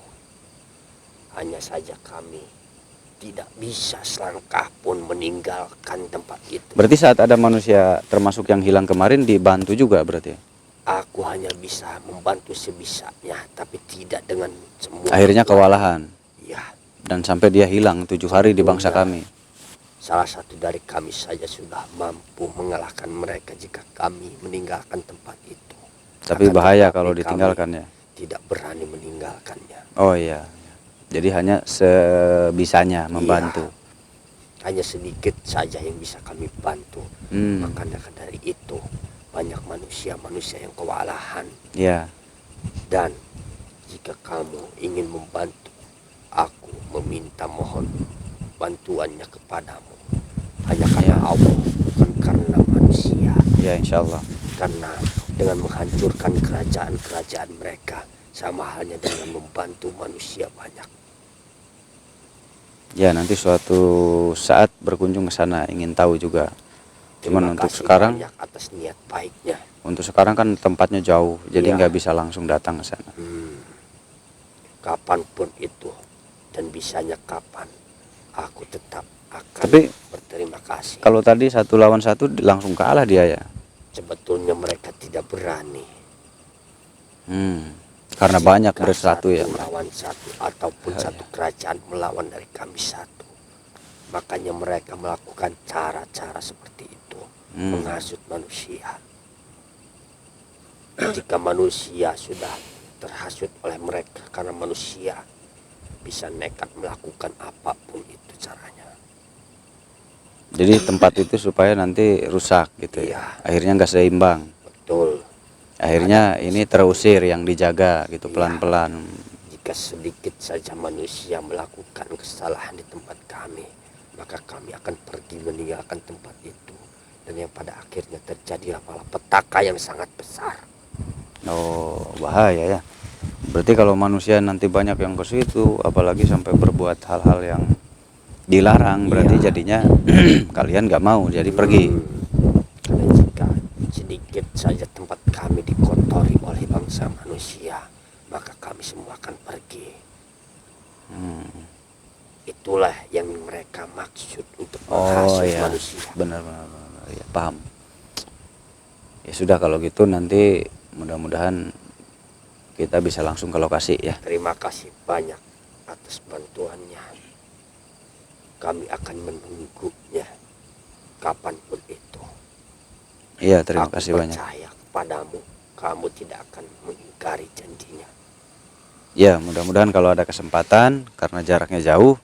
Hanya saja kami tidak bisa selangkah pun meninggalkan tempat itu. Berarti saat ada manusia termasuk yang hilang kemarin dibantu juga berarti? Aku hanya bisa membantu sebisanya, tapi tidak dengan semua. Akhirnya kewalahan. Iya. Dan sampai dia hilang 7 hari di bangsa kami. Salah satu dari kami saja sudah mampu mengalahkan mereka jika kami meninggalkan tempat itu. Tapi bahaya kalau ditinggalkan ya. Tidak berani meninggalkannya. Oh iya. Jadi hanya sebisanya membantu. Iya. Hanya sedikit saja yang bisa kami bantu. Makanya dari itu banyak manusia-manusia yang kewalahan. Ya, Dan jika kamu ingin membantu, aku meminta mohon bantuannya kepadamu. Hanya karena Allah, bukan karena manusia. ya insya Allah. Karena dengan menghancurkan kerajaan-kerajaan mereka, sama halnya dengan membantu manusia banyak. Ya, nanti suatu saat berkunjung ke sana, ingin tahu juga. Cuman Terima untuk kasih sekarang, banyak atas niat baiknya. untuk sekarang kan tempatnya jauh, jadi Iya. nggak bisa langsung datang ke sana. Kapanpun itu dan bisanya kapan, aku tetap akan Tapi berterima kasih. kalau tadi 1 lawan 1 langsung kalah dia ya. Sebetulnya mereka tidak berani. Karena banyak Jika bersatu ya. lawan satu ataupun satu kerajaan melawan dari kami satu, makanya mereka melakukan cara-cara seperti itu, menghasut manusia. Jika manusia sudah terhasut oleh mereka karena manusia bisa nekat melakukan apapun itu caranya. Jadi tempat itu supaya nanti rusak gitu ya. Iya. Akhirnya nggak seimbang. Betul. Akhirnya ini terusir yang dijaga gitu pelan-pelan. Jika sedikit saja manusia melakukan kesalahan di tempat kami, maka kami akan pergi meninggalkan tempat itu. Dan yang pada akhirnya terjadilah malah petaka yang sangat besar. Oh, bahaya ya. Berarti kalau manusia nanti banyak yang ke situ, apalagi sampai berbuat hal-hal yang dilarang, berarti jadinya kalian nggak mau, jadi pergi. Karena jika sedikit saja tempat kami dikotori oleh bangsa manusia, maka kami semua akan pergi. Itulah yang mereka maksud untuk menghasut manusia. Benar, ya, paham. Ya sudah kalau gitu nanti mudah-mudahan kita bisa langsung ke lokasi ya. Terima kasih banyak atas bantuannya. Kami akan menunggunya kapanpun itu. Iya, terima kasih banyak. Aku percaya kepadamu, kamu tidak akan mengingkari janjinya. Ya, mudah-mudahan kalau ada kesempatan, karena jaraknya jauh,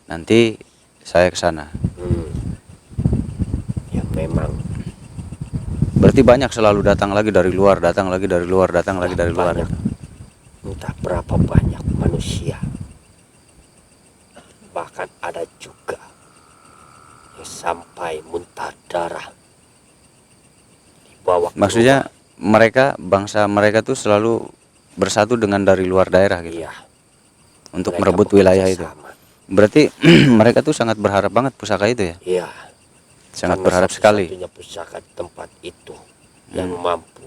nanti saya ke sana. Ya memang. Berarti banyak selalu datang lagi dari luar, datang lagi dari luar, datang lagi dari luar. Entah berapa banyak manusia. Bahkan ada juga yang sampai muntah darah di bawah. Maksudnya mereka, bangsa mereka tuh selalu bersatu dengan dari luar daerah gitu. Iya. Untuk Mereka merebut bekerja wilayah itu. sama. Berarti mereka tuh sangat berharap banget pusaka itu ya. Iya. Sangat Karena berharap sekali. satu-satunya pusaka di tempat itu yang mampu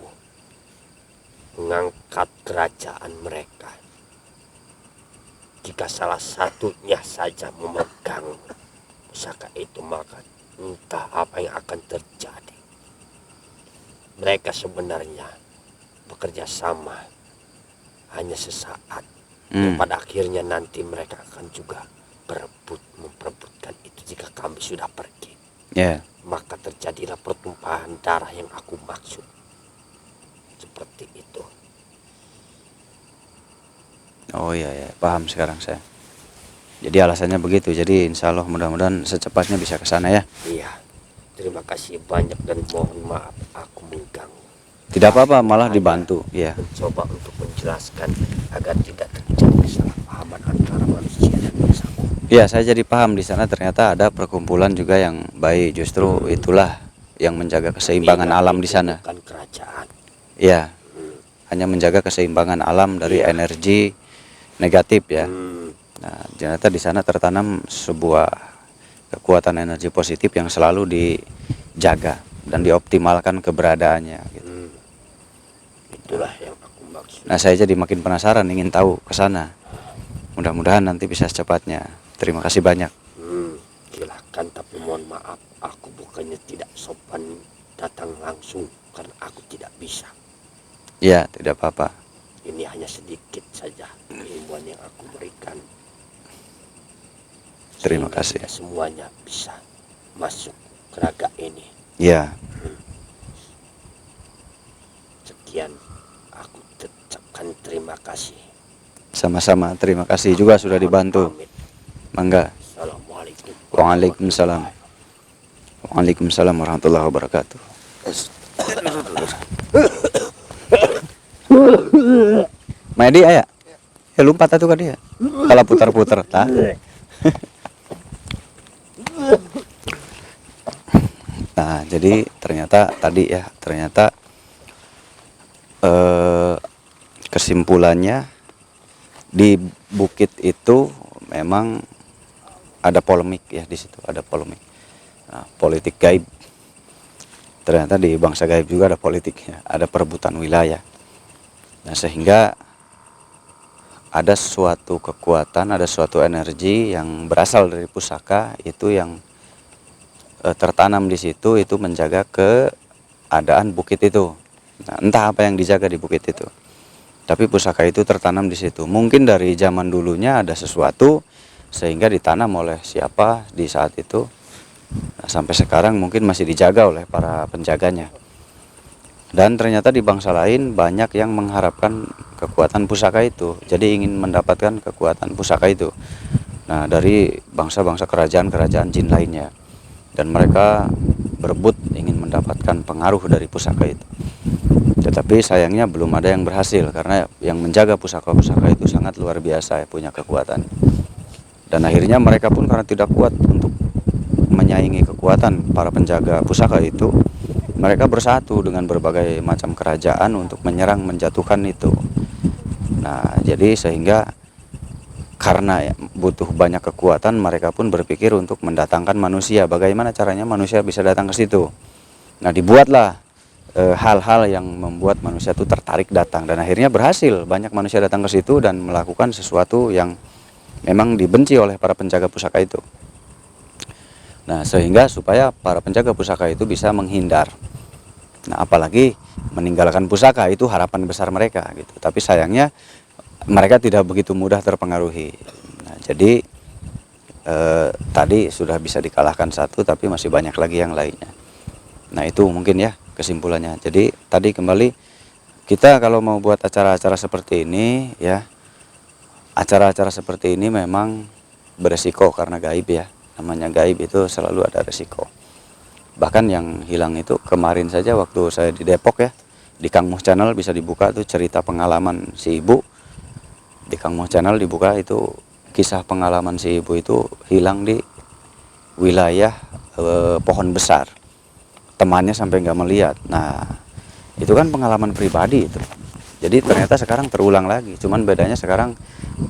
mengangkat kerajaan mereka. Jika salah satunya saja memegang pusaka itu, maka entah apa yang akan terjadi. Mereka sebenarnya bekerja sama hanya sesaat. Dan pada akhirnya nanti mereka akan juga memperebutkan itu jika kami sudah pergi. Ya. Maka terjadilah pertumpahan darah yang aku maksud. Seperti itu. Oh iya ya, paham sekarang saya. Jadi alasannya begitu. Jadi insya Allah mudah-mudahan secepatnya bisa ke sana ya. Iya. Terima kasih banyak dan mohon maaf aku mengganggu. Tidak apa-apa, malah dibantu. Ya. Mencoba untuk menjelaskan agar tidak terjadi kesalahpahaman antara manusia dan bangsaku. Ya, saya jadi paham di sana ternyata ada perkumpulan juga yang baik. Justru itulah yang menjaga keseimbangan alam di sana. Bukan kerajaan. Ya, hanya menjaga keseimbangan alam dari energi negatif ya. Nah, ternyata di sana tertanam sebuah kekuatan energi positif yang selalu dijaga dan dioptimalkan keberadaannya. Gitu. Itulah yang aku maksud. Nah, saya jadi makin penasaran, ingin tahu ke sana. Mudah-mudahan nanti bisa secepatnya. Terima kasih banyak. Silahkan, tapi mohon maaf, aku bukannya tidak sopan datang langsung karena aku tidak bisa. Ya, tidak apa-apa. Ini hanya sedikit saja ilmuwan yang aku berikan. Terima Sehingga kasih. tidak semuanya bisa masuk ke raga ini. Ya, Sekian, aku ucapkan terima kasih. sama-sama. Terima kasih juga sudah dibantu. Pamit. Mangga. Assalamualaikum. Waalaikumsalam. Waalaikumsalam warahmatullahi wabarakatuh. Maedi aya. Ya lompat atuh ka dia. Kalau putar-putar tah. Nah, jadi ternyata tadi ya, ternyata kesimpulannya di bukit itu memang ada polemik ya, di situ ada polemik. Nah, politik gaib. Ternyata di bangsa gaib juga ada politiknya, ada perebutan wilayah. Nah, sehingga ada suatu kekuatan, ada suatu energi yang berasal dari pusaka itu yang tertanam di situ, itu menjaga keadaan bukit itu. Nah, entah apa yang dijaga di bukit itu, tapi pusaka itu tertanam di situ. Mungkin dari zaman dulunya ada sesuatu sehingga ditanam oleh siapa di saat itu. Nah, sampai sekarang mungkin masih dijaga oleh para penjaganya. Dan ternyata di bangsa lain banyak yang mengharapkan kekuatan pusaka itu, jadi ingin mendapatkan kekuatan pusaka itu. Nah, dari bangsa-bangsa kerajaan-kerajaan jin lainnya, dan mereka berebut ingin mendapatkan pengaruh dari pusaka itu. Tetapi sayangnya belum ada yang berhasil, karena yang menjaga pusaka-pusaka itu sangat luar biasa ya, punya kekuatan. Dan akhirnya mereka pun karena tidak kuat untuk menyaingi kekuatan para penjaga pusaka itu, mereka bersatu dengan berbagai macam kerajaan untuk menyerang, menjatuhkan itu. Nah, jadi sehingga karena butuh banyak kekuatan, mereka pun berpikir untuk mendatangkan manusia. Bagaimana caranya manusia bisa datang ke situ? Nah, dibuatlah hal-hal yang membuat manusia itu tertarik datang, dan akhirnya berhasil. Banyak manusia datang ke situ dan melakukan sesuatu yang memang dibenci oleh para penjaga pusaka itu. Nah, sehingga supaya para penjaga pusaka itu bisa menghindar. Nah, apalagi meninggalkan pusaka itu harapan besar mereka gitu. Tapi sayangnya mereka tidak begitu mudah terpengaruhi. Nah, jadi tadi sudah bisa dikalahkan satu, tapi masih banyak lagi yang lainnya. Nah, itu mungkin ya kesimpulannya. Jadi tadi kembali, kita kalau mau buat acara-acara seperti ini ya, acara-acara seperti ini memang beresiko karena gaib ya. Namanya gaib itu selalu ada resiko. Bahkan yang hilang itu kemarin saja waktu saya di Depok ya, di Kang Muh Channel bisa dibuka tuh cerita pengalaman si ibu. Di Kang Muh Channel dibuka itu kisah pengalaman si ibu itu hilang di wilayah pohon besar. Temannya sampai nggak melihat. Nah, itu kan pengalaman pribadi itu. Jadi ternyata sekarang terulang lagi. Cuman bedanya sekarang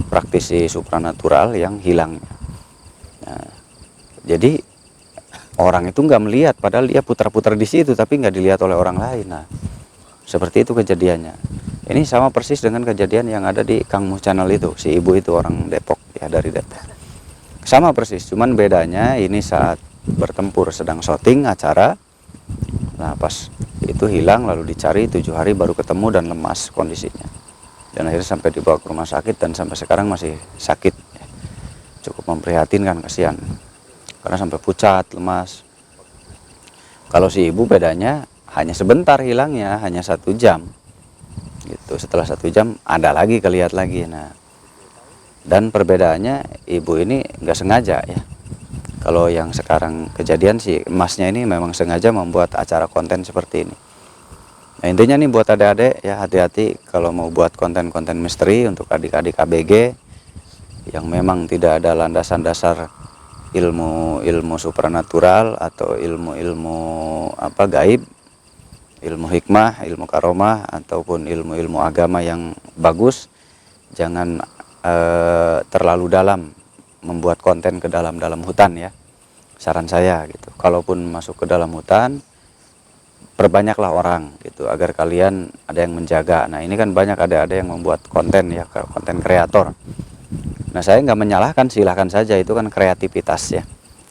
praktisi supranatural yang hilang. Nah, jadi orang itu nggak melihat, padahal dia putar-putar di situ, tapi nggak dilihat oleh orang lain. Nah, seperti itu kejadiannya. Ini sama persis dengan kejadian yang ada di Kang Muh Channel itu. Si ibu itu orang Depok ya, dari Depok. Sama persis, cuman bedanya ini saat bertempur sedang syuting acara. Nah, pas itu hilang lalu dicari 7 hari baru ketemu dan lemas kondisinya. Dan akhirnya sampai dibawa ke rumah sakit dan sampai sekarang masih sakit. Cukup memprihatinkan, kasihan. Karena sampai pucat, lemas. Kalau si ibu bedanya hanya sebentar hilangnya, hanya 1 jam. Gitu. Setelah 1 jam ada lagi, kelihat lagi. Nah, dan perbedaannya ibu ini nggak sengaja ya. Kalau yang sekarang kejadian sih, emasnya ini memang sengaja membuat acara konten seperti ini. Nah, intinya nih buat adik-adik ya, hati-hati kalau mau buat konten-konten misteri untuk adik-adik ABG yang memang tidak ada landasan dasar ilmu supranatural atau ilmu apa gaib, ilmu hikmah, ilmu karomah ataupun ilmu agama yang bagus. Jangan terlalu dalam membuat konten ke dalam hutan ya. Saran saya gitu. Kalaupun masuk ke dalam hutan, perbanyaklah orang gitu agar kalian ada yang menjaga. Nah, ini kan banyak ada yang membuat konten ya, konten kreator. Nah, saya nggak menyalahkan, silahkan saja, itu kan kreativitas ya.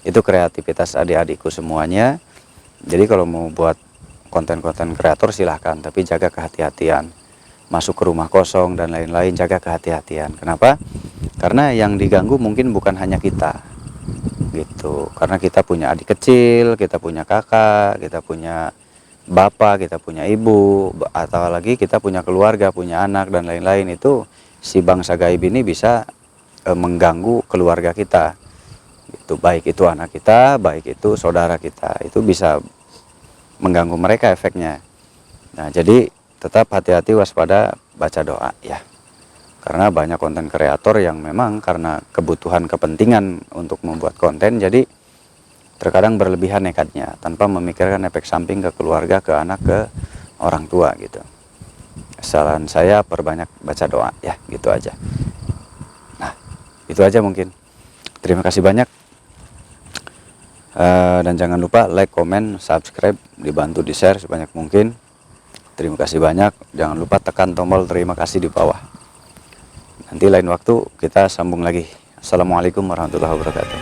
Itu kreativitas adik-adikku semuanya. Jadi kalau mau buat konten-konten kreator silahkan, tapi jaga kehati-hatian. Masuk ke rumah kosong dan lain-lain, jaga kehati-hatian. Kenapa? Karena yang diganggu mungkin bukan hanya kita gitu. Karena kita punya adik kecil, kita punya kakak, kita punya bapak, kita punya ibu, atau lagi kita punya keluarga, punya anak dan lain-lain. Itu si bangsa gaib ini bisa mengganggu keluarga kita itu, baik itu anak kita, baik itu saudara kita, itu bisa mengganggu mereka efeknya. Nah, jadi tetap hati-hati, waspada, baca doa ya. Karena banyak konten kreator yang memang karena kebutuhan kepentingan untuk membuat konten, jadi terkadang berlebihan nekatnya tanpa memikirkan efek samping ke keluarga, ke anak, ke orang tua gitu. Saran saya perbanyak baca doa ya, gitu aja. Nah, itu aja mungkin. Terima kasih banyak. Dan jangan lupa like, comment, subscribe, dibantu di share sebanyak mungkin. Terima kasih banyak. Jangan lupa tekan tombol terima kasih di bawah. Nanti lain waktu kita sambung lagi. Assalamualaikum warahmatullahi wabarakatuh.